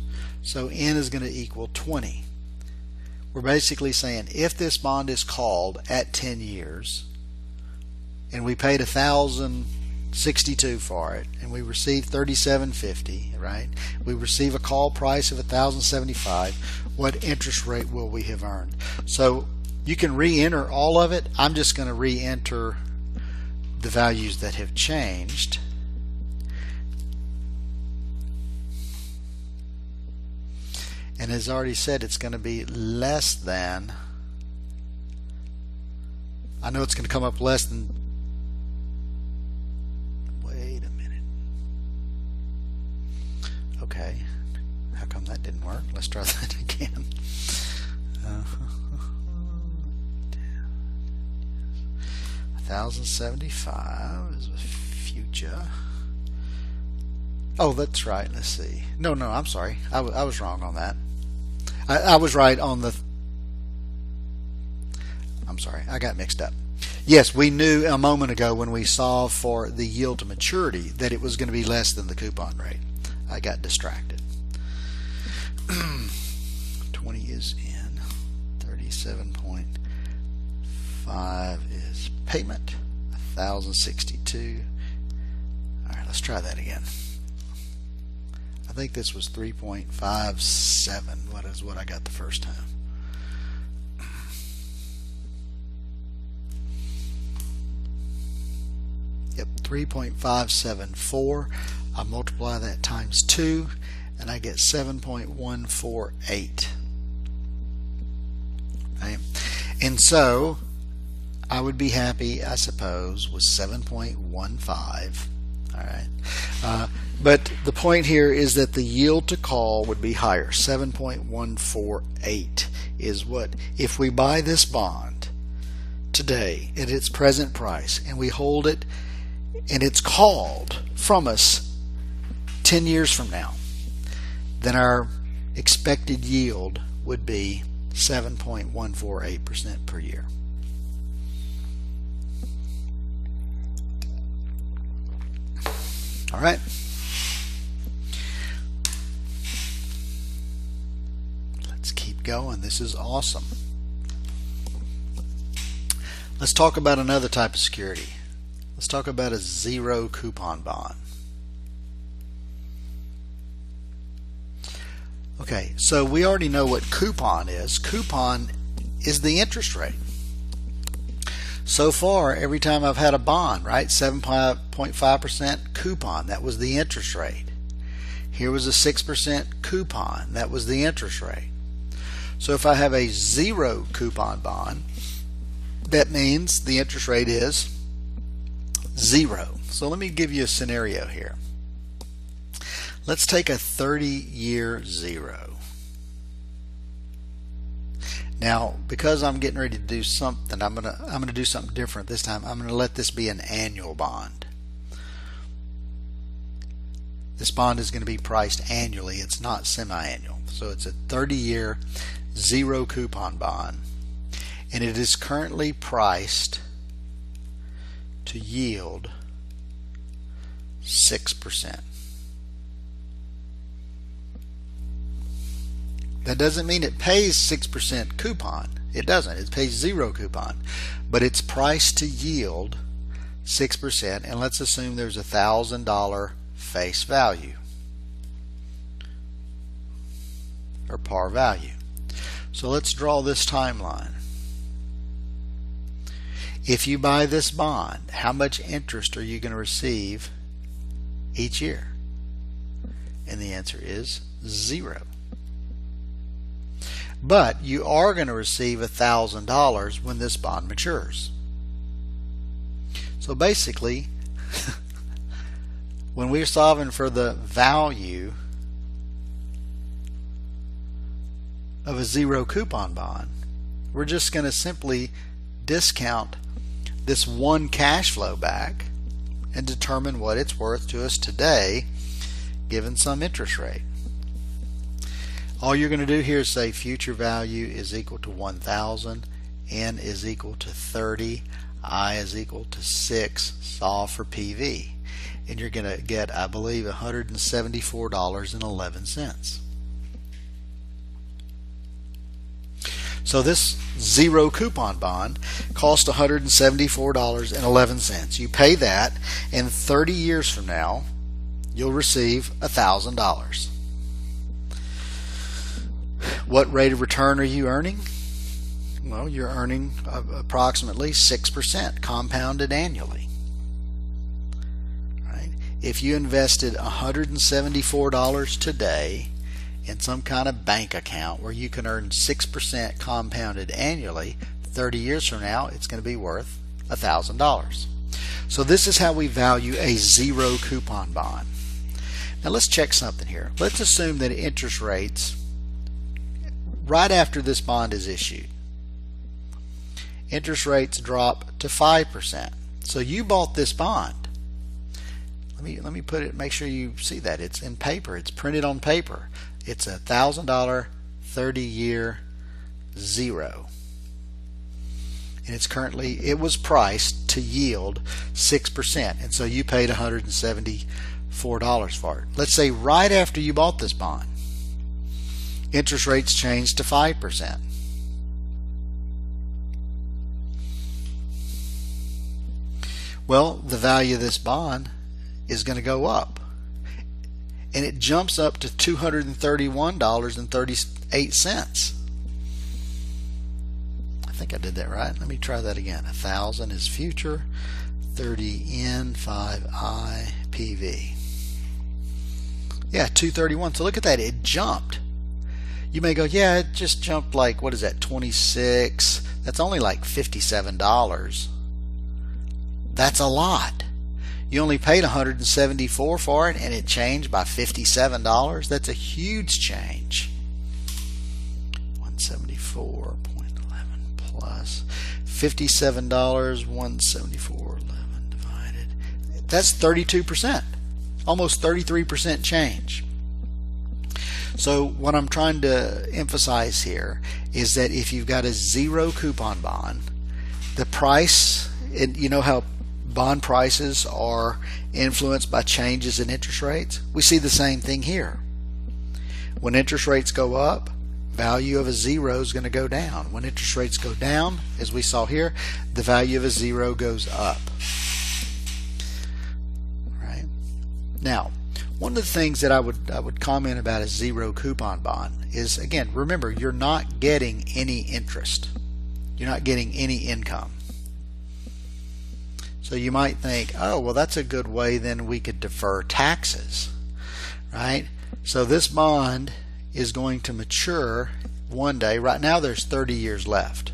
so N is going to equal 20. We're basically saying if this bond is called at 10 years and we paid 1,062 for it and we receive 37.50, right? We receive a call price of 1,075. What interest rate will we have earned? So you can re-enter all of it. I'm just going to re-enter the values that have changed. And as already said, it's going to be less than, I know it's going to come up less than, wait a minute. Okay, how come that didn't work? Let's try that again. 1,075 is a future. Oh, that's right. Let's see. No, I'm sorry. I was wrong on that. I was right on the... I'm sorry. I got mixed up. Yes, we knew a moment ago when we saw for the yield to maturity that it was going to be less than the coupon rate. I got distracted. 20 is in. 37.5 is payment. 1,062. All right, let's try that again. I think this was 3.57. What is what I got the first time? Yep, 3.574. I multiply that times 2 and I get 7.148. Okay. And so I would be happy, I suppose, with 7.15. All right. But the point here is that the yield to call would be higher. 7.148 is what, if we buy this bond today at its present price and we hold it and it's called from us 10 years from now, then our expected yield would be 7.148% per year. All right. Let's keep going. This is awesome. Let's talk about another type of security. Let's talk about a zero coupon bond. Okay, so we already know what coupon is. Coupon is the interest rate. So far, every time I've had a bond, right, 7.5% coupon, that was the interest rate. Here was a 6% coupon, that was the interest rate. So if I have a zero coupon bond, that means the interest rate is 0. So let me give you a scenario here. Let's take a 30-year zero. Now, because I'm getting ready to do something, I'm gonna do something different this time. I'm gonna let this be an annual bond. This bond is going to be priced annually. It's not semi-annual. So it's a 30-year zero coupon bond, and it is currently priced to yield 6%. That doesn't mean it pays 6% coupon. It doesn't. It pays 0 coupon. But it's priced to yield 6%, and let's assume there's $1,000 face value. or par value. So let's draw this timeline. If you buy this bond, how much interest are you going to receive each year? And the answer is 0. But you are going to receive $1,000 when this bond matures. So basically, when we're solving for the value of a 0 coupon bond, we're just going to simply discount this one cash flow back and determine what it's worth to us today given some interest rate. All you're going to do here is say future value is equal to 1,000, N is equal to 30, I is equal to 6, solve for PV. And you're going to get, I believe, $174.11. So this 0 coupon bond cost $174.11. You pay that, and 30 years from now, you'll receive $1,000. What rate of return are you earning? Well, you're earning approximately 6% compounded annually. Right? If you invested $174 today in some kind of bank account where you can earn 6% compounded annually, 30 years from now it's going to be worth $1,000. So this is how we value a 0 coupon bond. Now let's check something here. Let's assume that interest rates right after this bond is issued, interest rates drop to 5%. So you bought this bond. Let me put it, make sure you see that it's in paper, it's printed on paper. It's a $1,000 30-year 0. And it's currently, it was priced to yield 6%, and so you paid $174 for it. Let's say right after you bought this bond, interest rates changed to 5%. Well, the value of this bond is going to go up, and it jumps up to $231.38. I think I did that right. Let me try that again. 1,000 is future, 30N, 5I, PV. Yeah, 231. So look at that. It jumped. You may go, yeah, it just jumped like, what is that, 26? That's only like $57. That's a lot. You only paid $174 for it, and it changed by $57. That's a huge change. 174.11 plus $57, 174.11 divided. That's 32%, almost 33% change. So what I'm trying to emphasize here is that if you've got a 0 coupon bond, the price, and you know how bond prices are influenced by changes in interest rates, we see the same thing here. When interest rates go up, value of a 0 is going to go down. When interest rates go down, as we saw here, the value of a 0 goes up. Right? Now, one of the things that I would comment about a 0 coupon bond is, again, remember, you're not getting any interest. You're not getting any income. So you might think, oh, well, that's a good way then we could defer taxes, right? So this bond is going to mature one day. Right now there's 30 years left.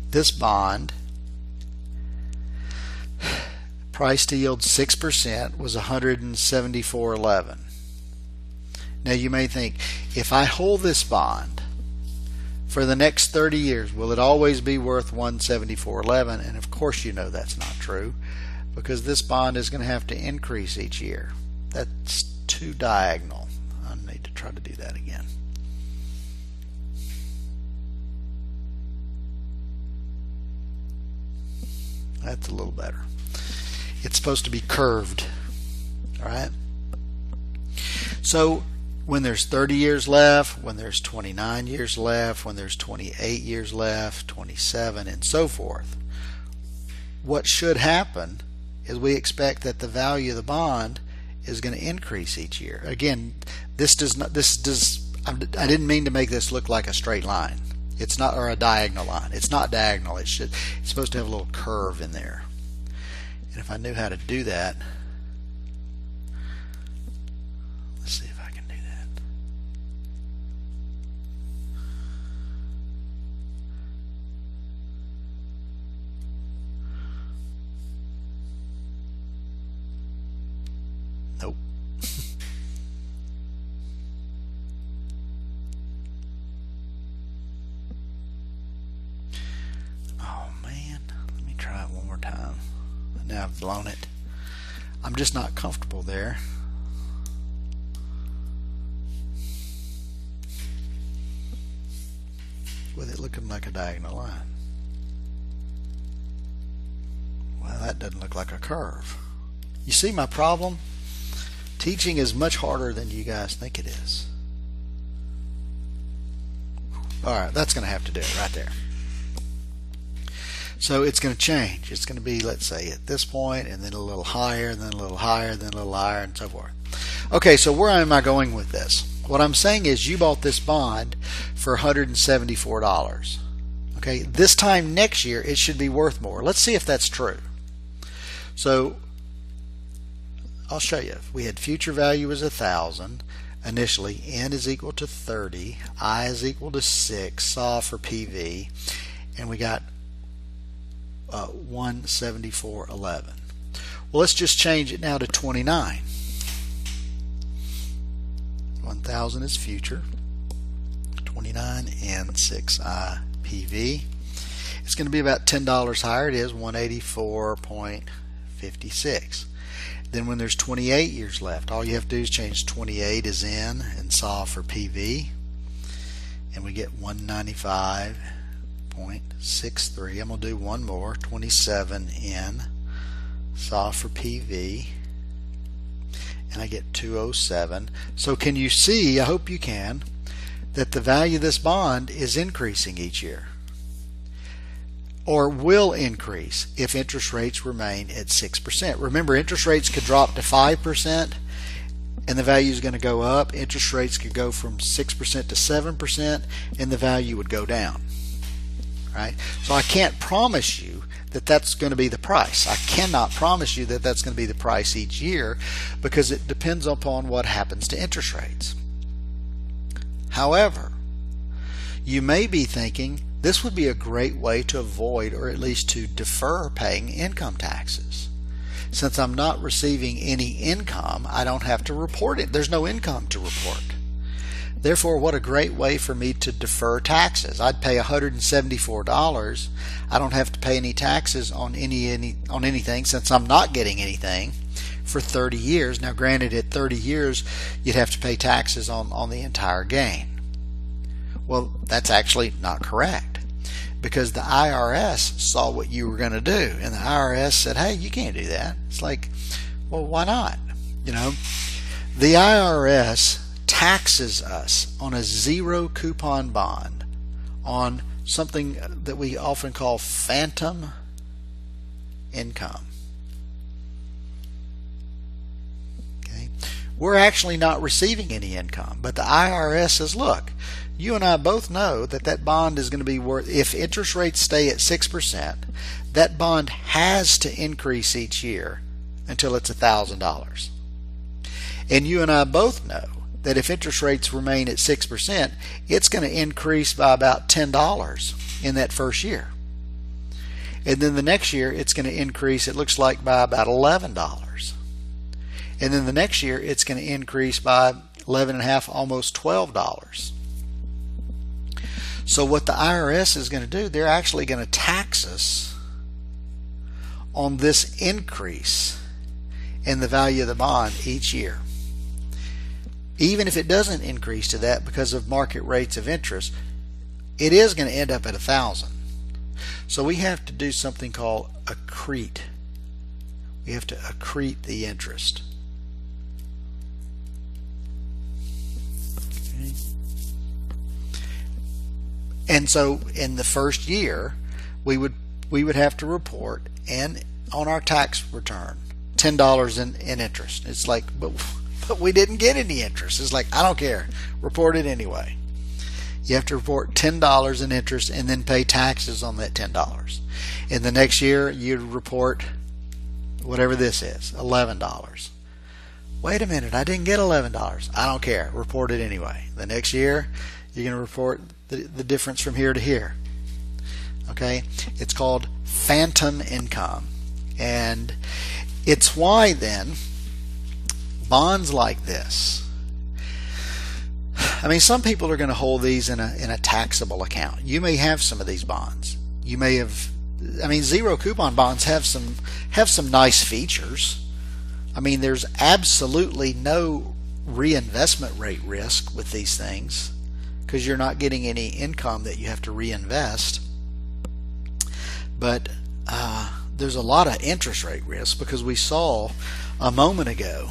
This bond, price to yield 6%, was $174.11. Now you may think, if I hold this bond for the next 30 years, will it always be worth $174.11? And of course you know that's not true, because this bond is going to have to increase each year. That's too diagonal. I need to try to do that again. That's a little better. It's supposed to be curved. All right. So when there's 30 years left, when there's 29 years left, when there's 28 years left, 27, and so forth, what should happen is we expect that the value of the bond is going to increase each year. Again, this does I didn't mean to make this look like a straight line. It's not, or a diagonal line. It's not diagonal. It's supposed to have a little curve in there. And if I knew how to do that, let's see if I can do that. Nope. Oh man, let me try it one more time. Now I've blown it. I'm just not comfortable there. With it looking like a diagonal line. Well, that doesn't look like a curve. You see my problem? Teaching is much harder than you guys think it is. Alright, that's going to have to do it right there. So it's going to change. It's going to be, let's say, at this point, and then a little higher, and then a little higher, then a little higher, and so forth. Okay, so where am I going with this? What I'm saying is you bought this bond for $174. Okay, this time next year it should be worth more. Let's see if that's true. So I'll show you. We had future value is 1,000. Initially, N is equal to 30, I is equal to 6, saw for PV, and we got 174.11. Well, let's just change it now to 29. 1,000 is future, 29 and 6I PV. It's going to be about $10 higher. It is 184.56. Then when there's 28 years left, all you have to do is change 28 as N and saw for PV, and we get 195.63. I'm going to do one more, 27 N saw for PV, and I get 207. So can you see, I hope you can, that the value of this bond is increasing each year, or will increase if interest rates remain at 6%. Remember, interest rates could drop to 5% and the value is going to go up. Interest rates could go from 6% to 7% and the value would go down. Right? So I can't promise you that that's going to be the price. I cannot promise you that that's going to be the price each year, because it depends upon what happens to interest rates. However, you may be thinking this would be a great way to avoid, or at least to defer, paying income taxes. Since I'm not receiving any income, I don't have to report it. There's no income to report. Therefore, what a great way for me to defer taxes. I'd pay $174. I don't have to pay any taxes on anything, since I'm not getting anything for 30 years. Now granted, at 30 years you'd have to pay taxes on the entire gain. Well, that's actually not correct, because the IRS saw what you were going to do, and the IRS said, hey, you can't do that. It's like, well, why not? You know, the IRS taxes us on a zero coupon bond on something that we often call phantom income. Okay, we're actually not receiving any income, but the IRS says, look, you and I both know that that bond is going to be worth, if interest rates stay at 6%, that bond has to increase each year until it's $1,000. And you and I both know that if interest rates remain at 6%, it's going to increase by about $10 in that first year. And then the next year it's going to increase, it looks like, by about $11. And then the next year it's going to increase by $11.50, almost $12. So what the IRS is going to do, they're actually going to tax us on this increase in the value of the bond each year. Even if it doesn't increase to that because of market rates of interest, it is going to end up at 1,000. So we have to do something called accrete. We have to accrete the interest. Okay. And so in the first year, we would have to report, and on our tax return, $10 in interest. It's like, but but we didn't get any interest. It's like, I don't care, report it anyway. You have to report $10 in interest and then pay taxes on that $10. In the next year, you report whatever this is, $11. Wait a minute, I didn't get $11. I don't care, report it anyway. The next year, you're going to report the difference from here to here. Okay, it's called phantom income, and it's why then bonds like this, I mean, some people are going to hold these in a taxable account. You may have some of these bonds. You may have, I mean, zero coupon bonds have some nice features. I mean, there's absolutely no reinvestment rate risk with these things because you're not getting any income that you have to reinvest. But there's a lot of interest rate risk because we saw a moment ago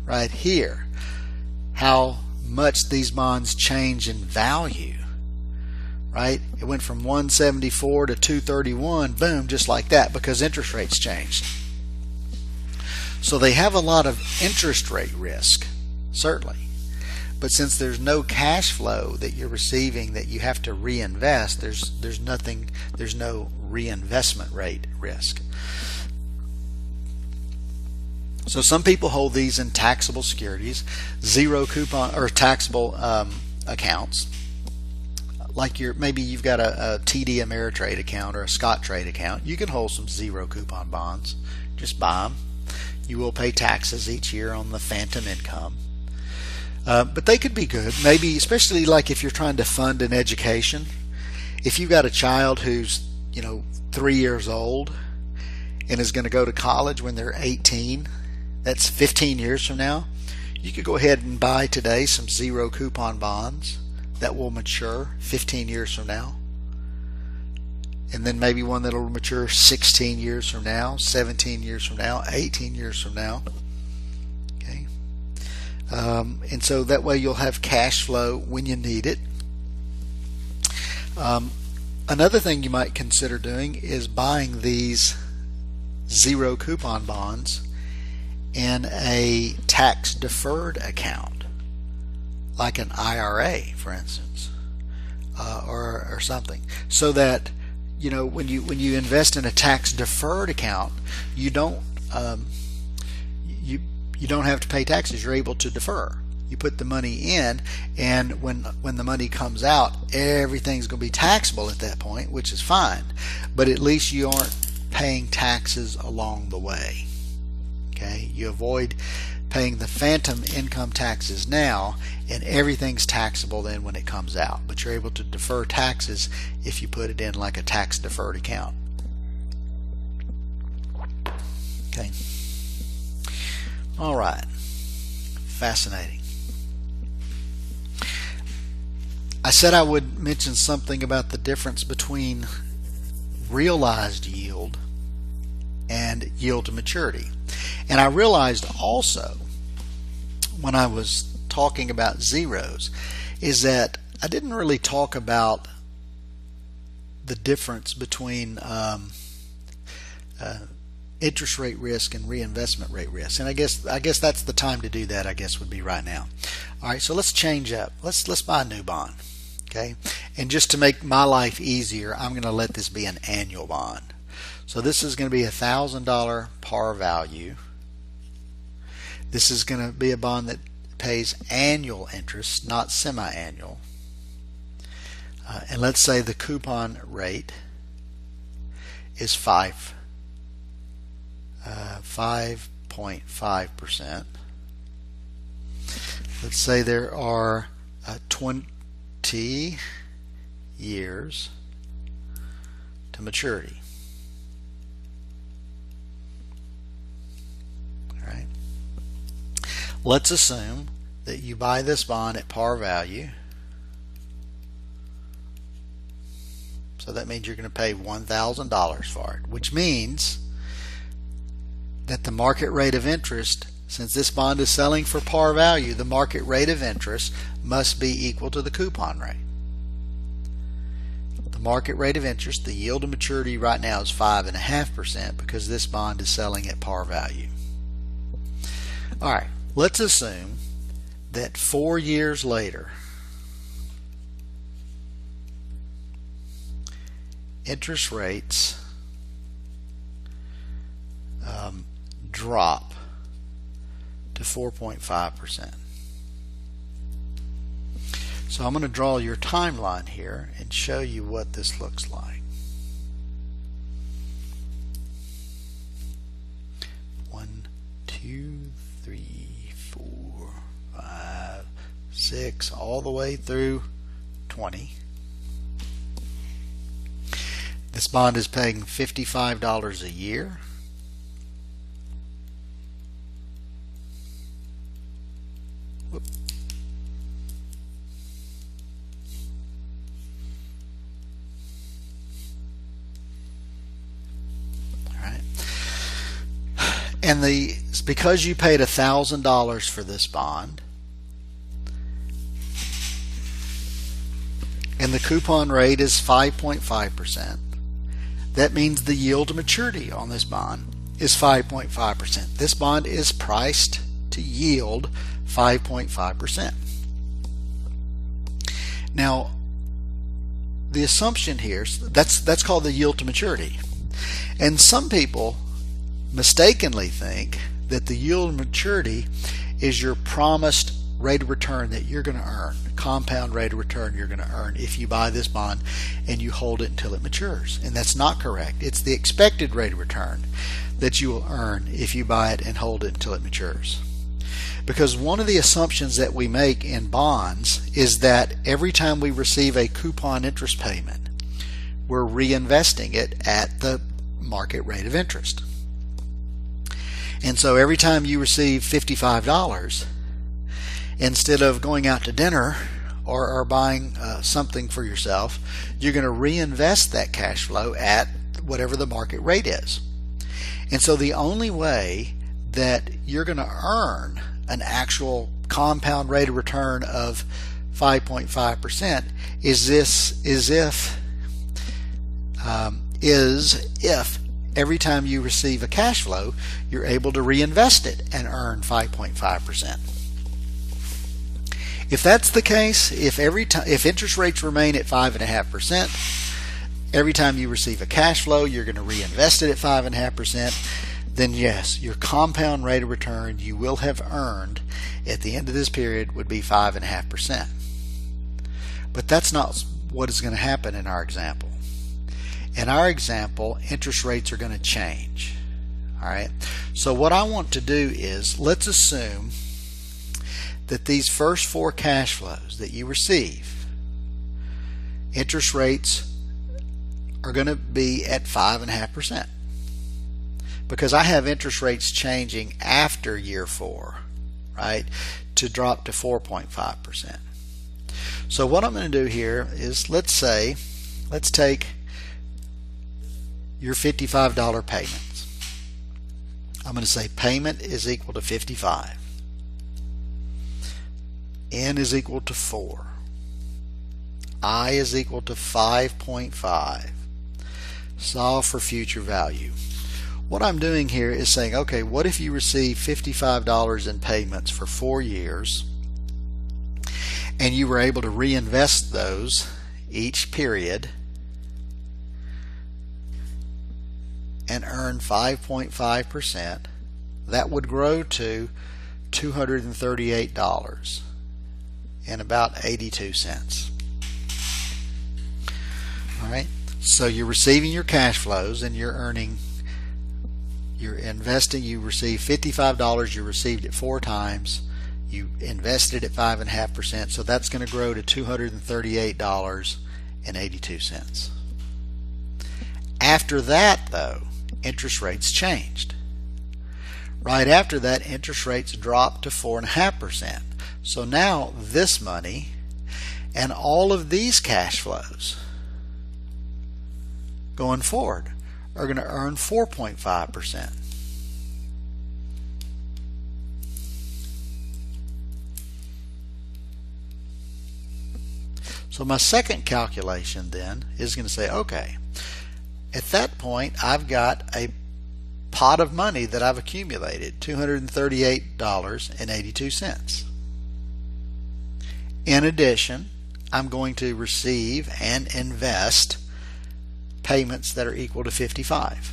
right here how much these bonds change in value, right? It went from 174 to 231, boom, just like that, because interest rates changed. So they have a lot of interest rate risk, certainly. But since there's no cash flow that you're receiving that you have to reinvest, there's no reinvestment rate risk. So some people hold these in taxable securities, zero coupon or taxable accounts. Like maybe you've got a TD Ameritrade account or a Scottrade account. You can hold some zero coupon bonds. Just buy them. You will pay taxes each year on the phantom income. But they could be good, maybe especially like if you're trying to fund an education. If you've got a child who's 3 years old and is going to go to college when they're 18, that's 15 years from now, you could go ahead and buy today some zero coupon bonds that will mature 15 years from now, and then maybe one that will mature 16 years from now, 17 years from now, 18 years from now. Okay, and so that way you'll have cash flow when you need it. Another thing you might consider doing is buying these zero coupon bonds in a tax deferred account, like an IRA, for instance, or something, so that when you invest in a tax deferred account, you don't you don't have to pay taxes. You're able to defer. You put the money in, and when the money comes out, everything's going to be taxable at that point, which is fine. But at least you aren't paying taxes along the way. Okay, you avoid paying the phantom income taxes now, and everything's taxable then when it comes out. But you're able to defer taxes if you put it in like a tax deferred account. Okay. All right. Fascinating. I said I would mention something about the difference between realized yield and yield to maturity. And I realized also when I was talking about zeros is that I didn't really talk about the difference between interest rate risk and reinvestment rate risk. And I guess that's the time to do that, I guess, would be right now. All right, so let's change up. Let's buy a new bond. Okay, and just to make my life easier, I'm going to let this be an annual bond. So this is going to be $1,000 par value. This is going to be a bond that pays annual interest, not semi-annual. And let's say the coupon rate is 5.5%. Let's say there are 20 years to maturity. All right. Let's assume that you buy this bond at par value. So that means you're going to pay $1,000 for it, which means that the market rate of interest, since this bond is selling for par value, the market rate of interest must be equal to the coupon rate. The market rate of interest, the yield to maturity right now is 5.5% because this bond is selling at par value. All right, Let's assume that 4 years later, interest rates drop to 4.5%. So I'm going to draw your timeline here and show you what this looks like. 1, 2, 3, 4, 5, 6, all the way through 20. This bond is paying $55 a year. Whoop. All right. And it's because you paid $1,000 for this bond, and the coupon rate is 5.5%. That means the yield to maturity on this bond is 5.5%. This bond is priced to yield 5.5%. Now, the assumption here, that's called the yield to maturity. And some people mistakenly think that the yield to maturity is your promised rate of return that you're going to earn, compound rate of return you're going to earn if you buy this bond and you hold it until it matures. And that's not correct. It's the expected rate of return that you will earn if you buy it and hold it until it matures. Because one of the assumptions that we make in bonds is that every time we receive a coupon interest payment, we're reinvesting it at the market rate of interest. And so every time you receive $55, instead of going out to dinner or buying something for yourself, you're going to reinvest that cash flow at whatever the market rate is. And so the only way that you're going to earn an actual compound rate of return of 5.5% is if every time you receive a cash flow, you're able to reinvest it and earn 5.5%. If that's the case, if interest rates remain at 5.5%, every time you receive a cash flow, you're going to reinvest it at 5.5%, then yes, your compound rate of return you will have earned at the end of this period would be 5.5%. But that's not what is going to happen in our example. In our example, interest rates are going to change. All right. So what I want to do is, let's assume that these first 4 cash flows that you receive, interest rates are going to be at 5.5%. Because I have interest rates changing after year 4, right, to drop to 4.5%. So what I'm going to do here is, let's take your $55 payments. I'm going to say payment is equal to 55. N is equal to 4. I is equal to 5.5. Solve for future value. What I'm doing here is saying, okay, what if you receive $55 in payments for 4 years and you were able to reinvest those each period and earn 5.5%? That would grow to $238 and about 82 cents. All right, so you're receiving your cash flows and you're investing. You received $55, you received it 4 times, you invested at 5.5%, so that's going to grow to $238.82. After that, though, interest rates changed. Right after that, interest rates dropped to 4.5%. So now this money and all of these cash flows going forward are going to earn 4.5%. So my second calculation then is going to say, okay, at that point I've got a pot of money that I've accumulated, $238.82. In addition, I'm going to receive and invest payments that are equal to 55.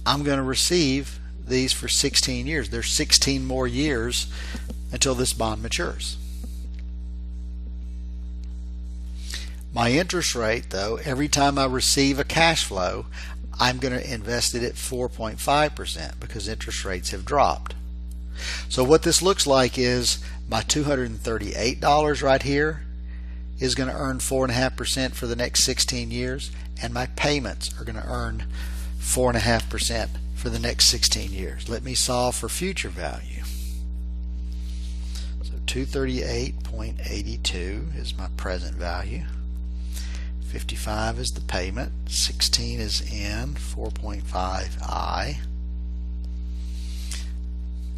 I'm going to receive these for 16 years. There's 16 more years until this bond matures. My interest rate, though, every time I receive a cash flow, I'm going to invest it at 4.5% because interest rates have dropped. So what this looks like is my $238 right here is going to earn 4.5% for the next 16 years, and my payments are going to earn 4.5% for the next 16 years. Let me solve for future value. So 238.82 is my present value. 55 is the payment. 16 is in. 4.5i.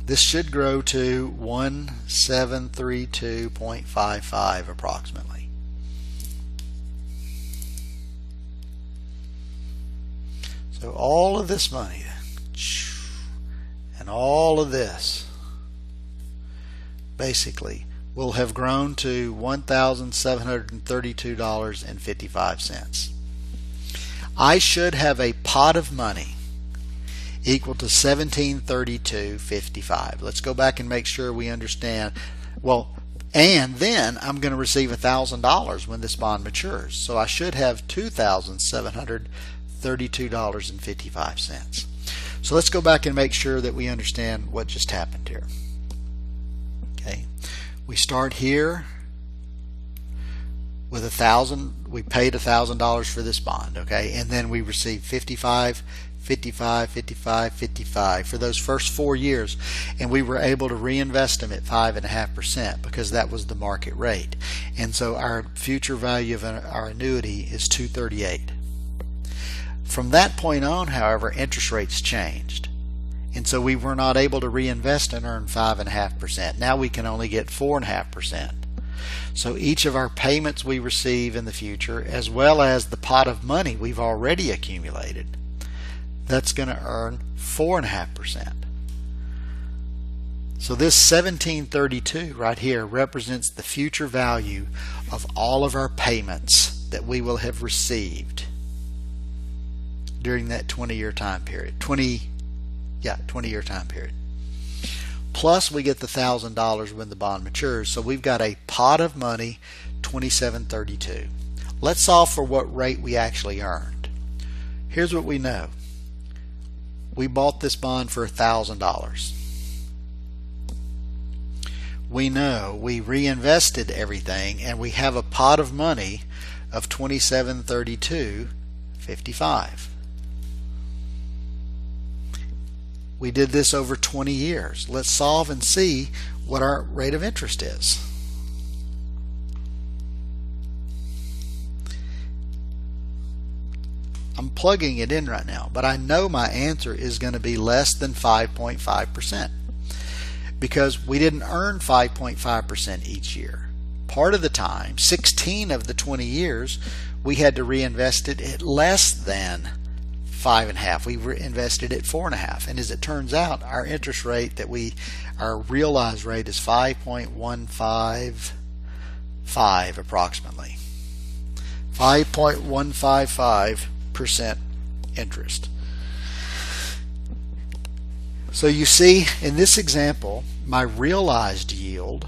This should grow to 1732.55 approximately. So all of this money and all of this basically will have grown to $1,732.55. I should have a pot of money equal to $1,732.55. Let's go back and make sure we understand. Well, and then I'm going to receive $1,000 when this bond matures. So I should have $2,732.55. So let's go back and make sure that we understand what just happened here. Okay, we start here with $1,000. We paid $1,000 for this bond. Okay, and then we received 55, 55, 55, 55 for those first 4 years, and we were able to reinvest them at 5.5% because that was the market rate. And so our future value of our annuity is $238. From that point on, however, interest rates changed, and so we were not able to reinvest and earn 5.5%. Now we can only get 4.5%. So each of our payments we receive in the future, as well as the pot of money we've already accumulated, that's going to earn 4.5%. So this 1732 right here represents the future value of all of our payments that we will have received during that 20-year time period. 20-year time period. Plus we get the $1,000 when the bond matures. So we've got a pot of money, $2,732. Let's solve for what rate we actually earned. Here's what we know. We bought this bond for $1,000. We know we reinvested everything, and we have a pot of money of $2,732.55. We did this over 20 years. Let's solve and see what our rate of interest is. I'm plugging it in right now, but I know my answer is going to be less than 5.5% because we didn't earn 5.5% each year. Part of the time, 16 of the 20 years, we had to reinvest it at less than 5.5. We invested at 4.5, and as it turns out, our interest rate our realized rate is 5.155 approximately. 5.155% interest. So you see, in this example, my realized yield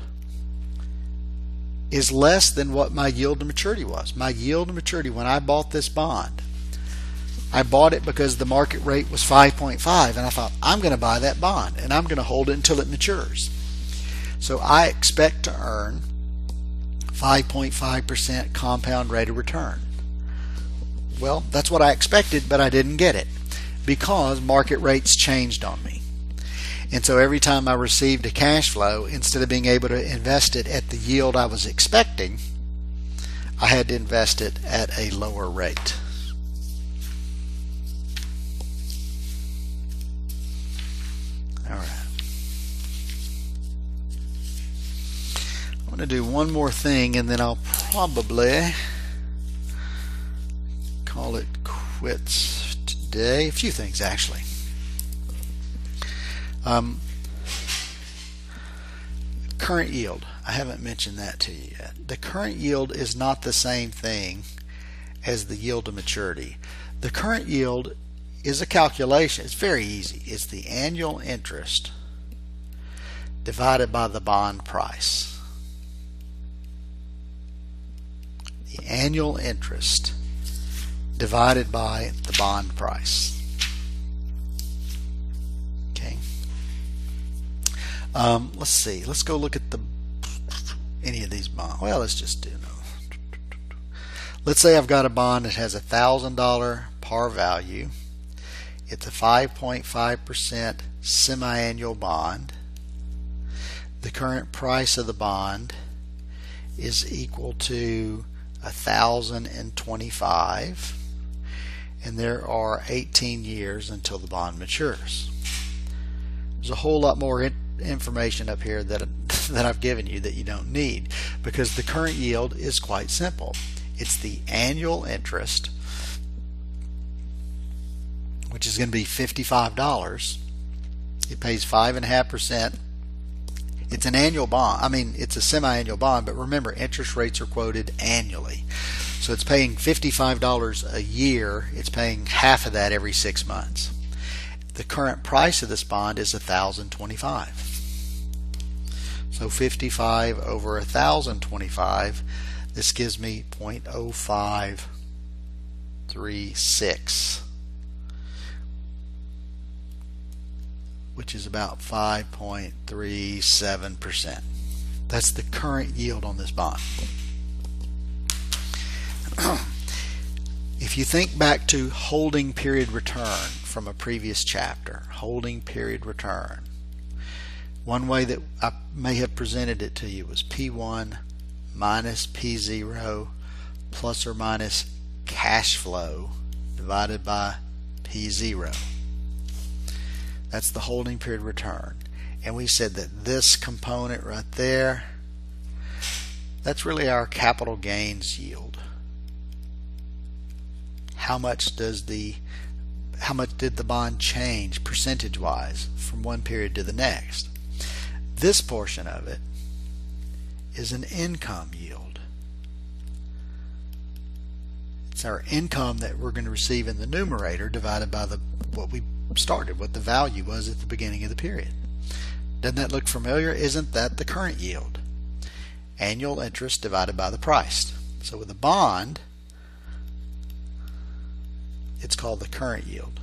is less than what my yield to maturity was. My yield to maturity when I bought this bond, I bought it because the market rate was 5.5, and I thought, I'm going to buy that bond and I'm going to hold it until it matures. So I expect to earn 5.5% compound rate of return. Well, that's what I expected, but I didn't get it because market rates changed on me. And so every time I received a cash flow, instead of being able to invest it at the yield I was expecting, I had to invest it at a lower rate. All right. I'm going to do one more thing, and then I'll probably call it with today. A few things actually. Current yield. I haven't mentioned that to you yet. The current yield is not the same thing as the yield to maturity. The current yield is a calculation. It's very easy. It's the annual interest divided by the bond price. The annual interest divided by the bond price. Okay. Let's see. Let's go look at any of these bonds. Well, let's just do no. Let's say I've got a bond that has $1,000 par value. It's a 5.5% semi-annual bond. The current price of the bond is equal to $1,025, and there are 18 years until the bond matures. There's a whole lot more information up here that I've given you that you don't need, because the current yield is quite simple. It's the annual interest, which is going to be $55. It pays 5.5%. It's an annual bond. I mean, it's a semi-annual bond, but remember, interest rates are quoted annually. So it's paying $55 a year. It's paying half of that every 6 months. The current price of this bond is $1,025. So 55 over 1,025, this gives me 0.0536, which is about 5.37%. That's the current yield on this bond. If you think back to holding period return from a previous chapter, holding period return, one way that I may have presented it to you was P1 minus P0 plus or minus cash flow divided by P0. That's the holding period return. And we said that this component right there, that's really our capital gains yield. How much did the bond change percentage-wise from one period to the next? This portion of it is an income yield. It's our income that we're going to receive in the numerator divided by what we started, what the value was at the beginning of the period. Doesn't that look familiar? Isn't that the current yield? Annual interest divided by the price. So with a bond, it's called the current yield.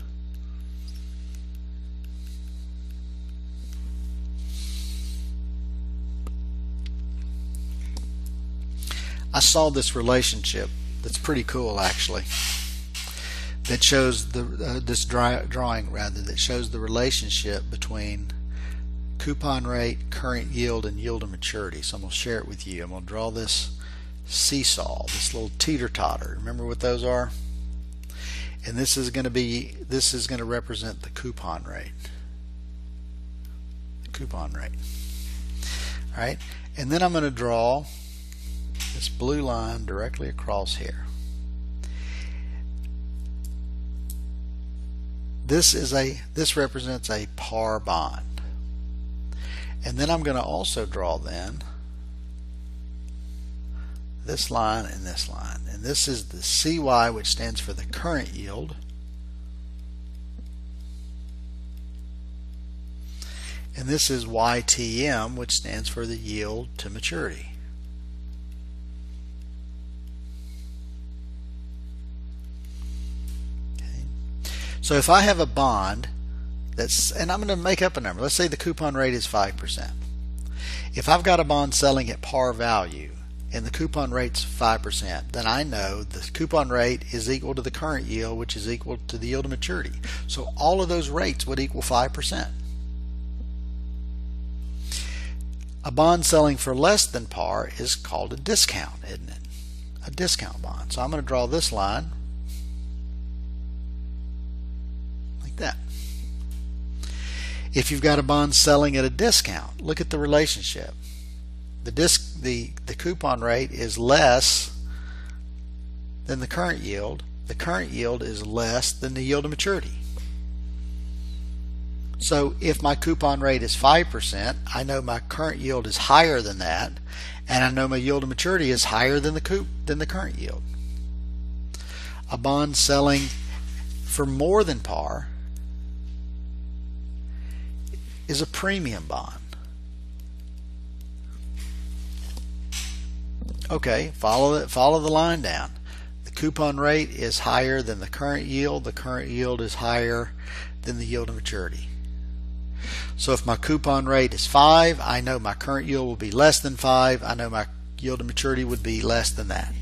I saw this relationship that's pretty cool actually, that shows this drawing rather, that shows the relationship between coupon rate, current yield, and yield to maturity. So I'm going to share it with you. I'm going to draw this seesaw, this little teeter-totter. Remember what those are? And this is going to represent the coupon rate. The coupon rate. All right, and then I'm going to draw this blue line directly across here. This represents a par bond. And then I'm going to also draw then this line and this line. And this is the CY, which stands for the current yield. And this is YTM, which stands for the yield to maturity. So if I have a bond that's, and I'm going to make up a number, let's say the coupon rate is 5%. If I've got a bond selling at par value and the coupon rate's 5%, then I know the coupon rate is equal to the current yield, which is equal to the yield to maturity. So all of those rates would equal 5%. A bond selling for less than par is called a discount, isn't it? A discount bond. So I'm going to draw this line that. If you've got a bond selling at a discount, look at the relationship. The coupon rate is less than the current yield, the current yield is less than the yield to maturity. So if my coupon rate is 5%, I know my current yield is higher than that, and I know my yield to maturity is higher than the current yield. A bond selling for more than par is a premium bond. Okay, follow the line down. The coupon rate is higher than the current yield. The current yield is higher than the yield to maturity. So if my coupon rate is 5, I know my current yield will be less than 5. I know my yield to maturity would be less than that.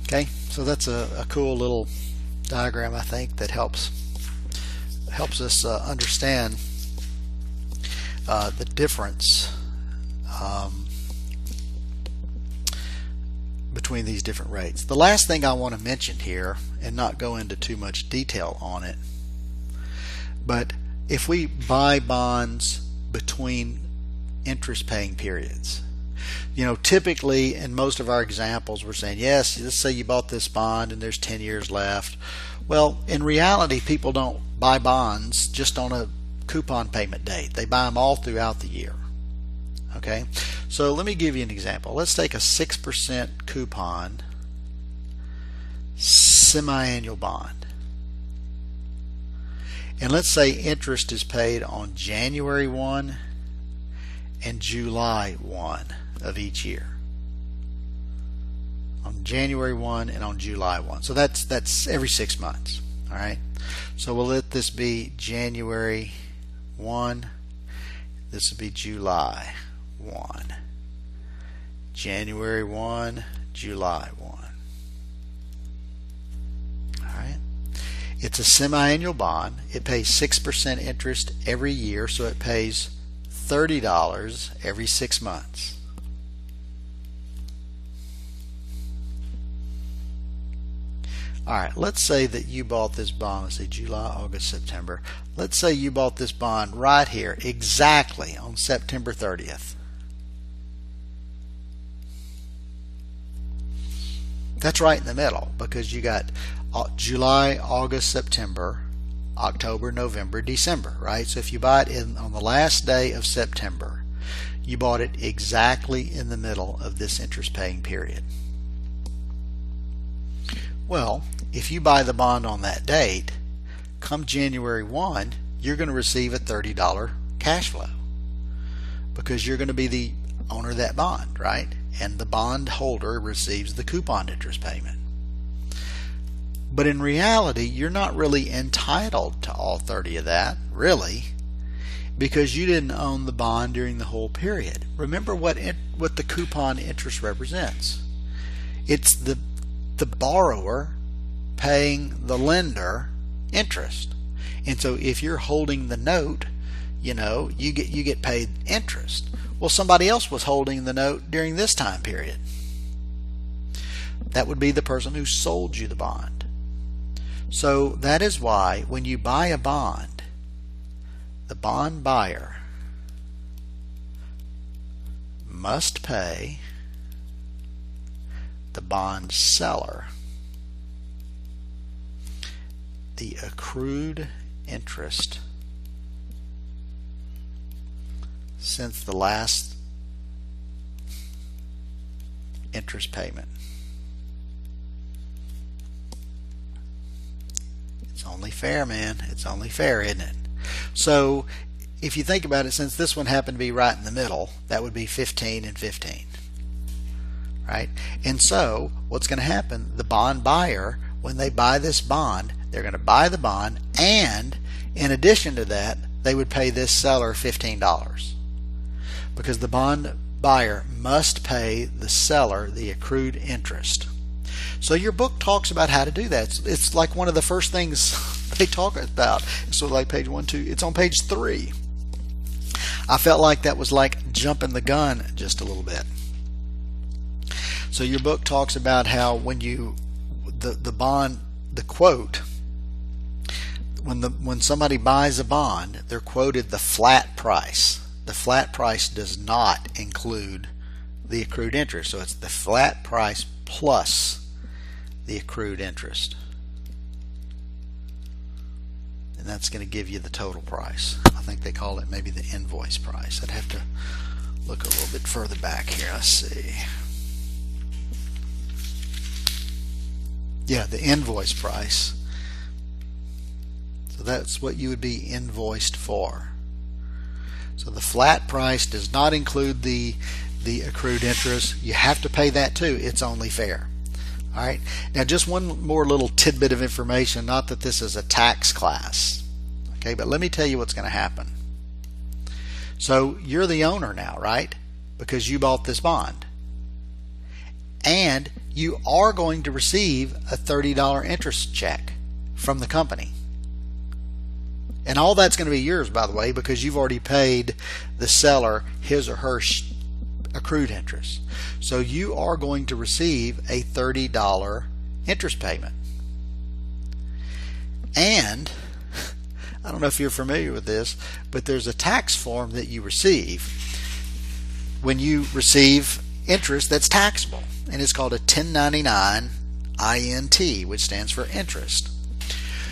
Okay, so that's a cool little diagram, I think, that helps us understand the difference between these different rates. The last thing I want to mention here, and not go into too much detail on it, but if we buy bonds between interest paying periods, typically in most of our examples we're saying, yes, let's say you bought this bond and there's 10 years left. Well, in reality, people don't buy bonds just on a coupon payment date. They buy them all throughout the year. Okay, so let me give you an example. Let's take a 6% coupon semi-annual bond, and let's say interest is paid on January 1 and July 1 of each year. On January 1 and on July 1. So that's every 6 months. All right. So we'll let this be January 1. This will be July 1. January 1, July 1. All right. It's a semi-annual bond. It pays 6% interest every year, so it pays $30 every 6 months. Alright, let's say that you bought this bond, let's say July, August, September. Let's say you bought this bond right here, exactly on September 30th. That's right in the middle, because you got July, August, September, October, November, December, right? So if you buy it on the last day of September, you bought it exactly in the middle of this interest paying period. Well, if you buy the bond on that date, come January 1, you're going to receive a $30 cash flow because you're going to be the owner of that bond, right? And the bond holder receives the coupon interest payment. But in reality, you're not really entitled to all 30 of that, really, because you didn't own the bond during the whole period. Remember what the coupon interest represents. It's the borrower paying the lender interest. And so if you're holding the note, you get paid interest. Well, somebody else was holding the note during this time period. That would be the person who sold you the bond. So that is why when you buy a bond, the bond buyer must pay the bond seller the accrued interest since the last interest payment. It's only fair, man. It's only fair, isn't it? So if you think about it, since this one happened to be right in the middle, that would be 15 and 15. Right? And so what's going to happen, the bond buyer, when they buy this bond, they're going to buy the bond, and in addition to that, they would pay this seller $15 because the bond buyer must pay the seller the accrued interest. So your book talks about how to do that. It's like one of the first things they talk about. So like page 1, 2, it's on page 3. I felt like that was like jumping the gun just a little bit. So your book talks about how when the quote, when somebody buys a bond, they're quoted the flat price. the flat price does not include the accrued interest. So it's the flat price plus the accrued interest. And that's going to give you the total price. I think they call it maybe the invoice price. I'd have to look a little bit further back here. Let's see. Yeah, the invoice price. So that's what you would be invoiced for. So the flat price does not include the accrued interest. You have to pay that too. It's only fair. All right. Now just one more little tidbit of information, not that this is a tax class. Okay, but let me tell you what's going to happen. So you're the owner now, right? Because you bought this bond. And you are going to receive a $30 interest check from the company. And all that's going to be yours, by the way, because you've already paid the seller his or her accrued interest. So you are going to receive a $30 interest payment. And I don't know if you're familiar with this, but there's a tax form that you receive when you receive interest that's taxable, and it's called a 1099 INT, which stands for interest.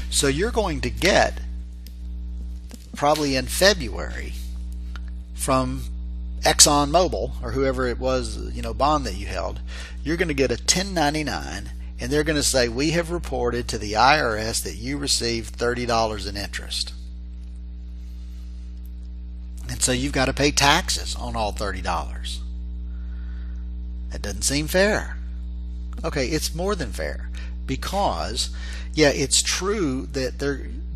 So you're going to get, probably in February, from ExxonMobil or whoever it was, bond that you held, you're going to get a 1099, and they're going to say, we have reported to the IRS that you received $30 in interest. And so you've got to pay taxes on all $30. That doesn't seem fair. Okay, it's more than fair, because yeah, it's true that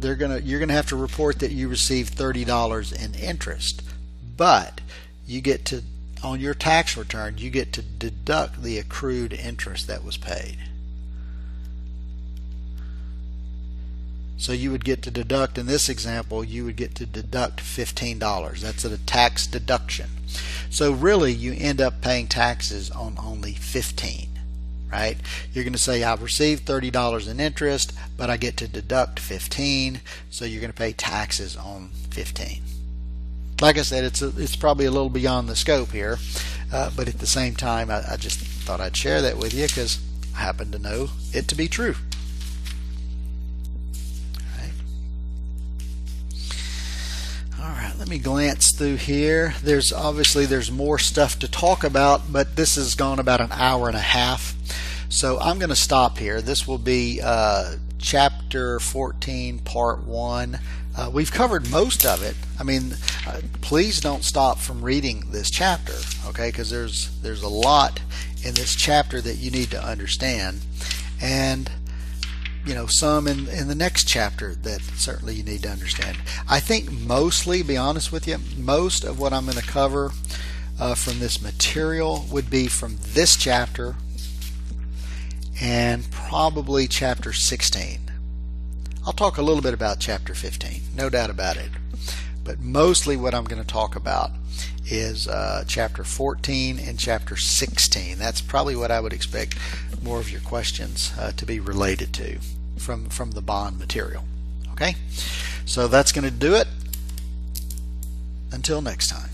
you're gonna have to report that you received $30 in interest, but you get to, on your tax return, you get to deduct the accrued interest that was paid. So you would get to deduct, in this example, you would get to deduct $15. That's a tax deduction. So really you end up paying taxes on only $15, right? You're going to say, I've received $30 in interest, but I get to deduct $15, so you're going to pay taxes on $15. Like I said, it's probably a little beyond the scope here, but at the same time, I just thought I'd share that with you because I happen to know it to be true. Alright, let me glance through here. There's more stuff to talk about, but this has gone about an hour and a half. So I'm going to stop here. This will be chapter 14, part 1. We've covered most of it. I mean, please don't stop from reading this chapter, okay? Because there's a lot in this chapter that you need to understand, and some in the next chapter that certainly you need to understand. I think mostly, be honest with you, most of what I'm going to cover from this material would be from this chapter and probably chapter 16. I'll talk a little bit about chapter 15, no doubt about it, but mostly what I'm going to talk about is chapter 14 and chapter 16. That's probably what I would expect more of your questions to be related to from the bond material. Okay, so that's going to do it. Until next time.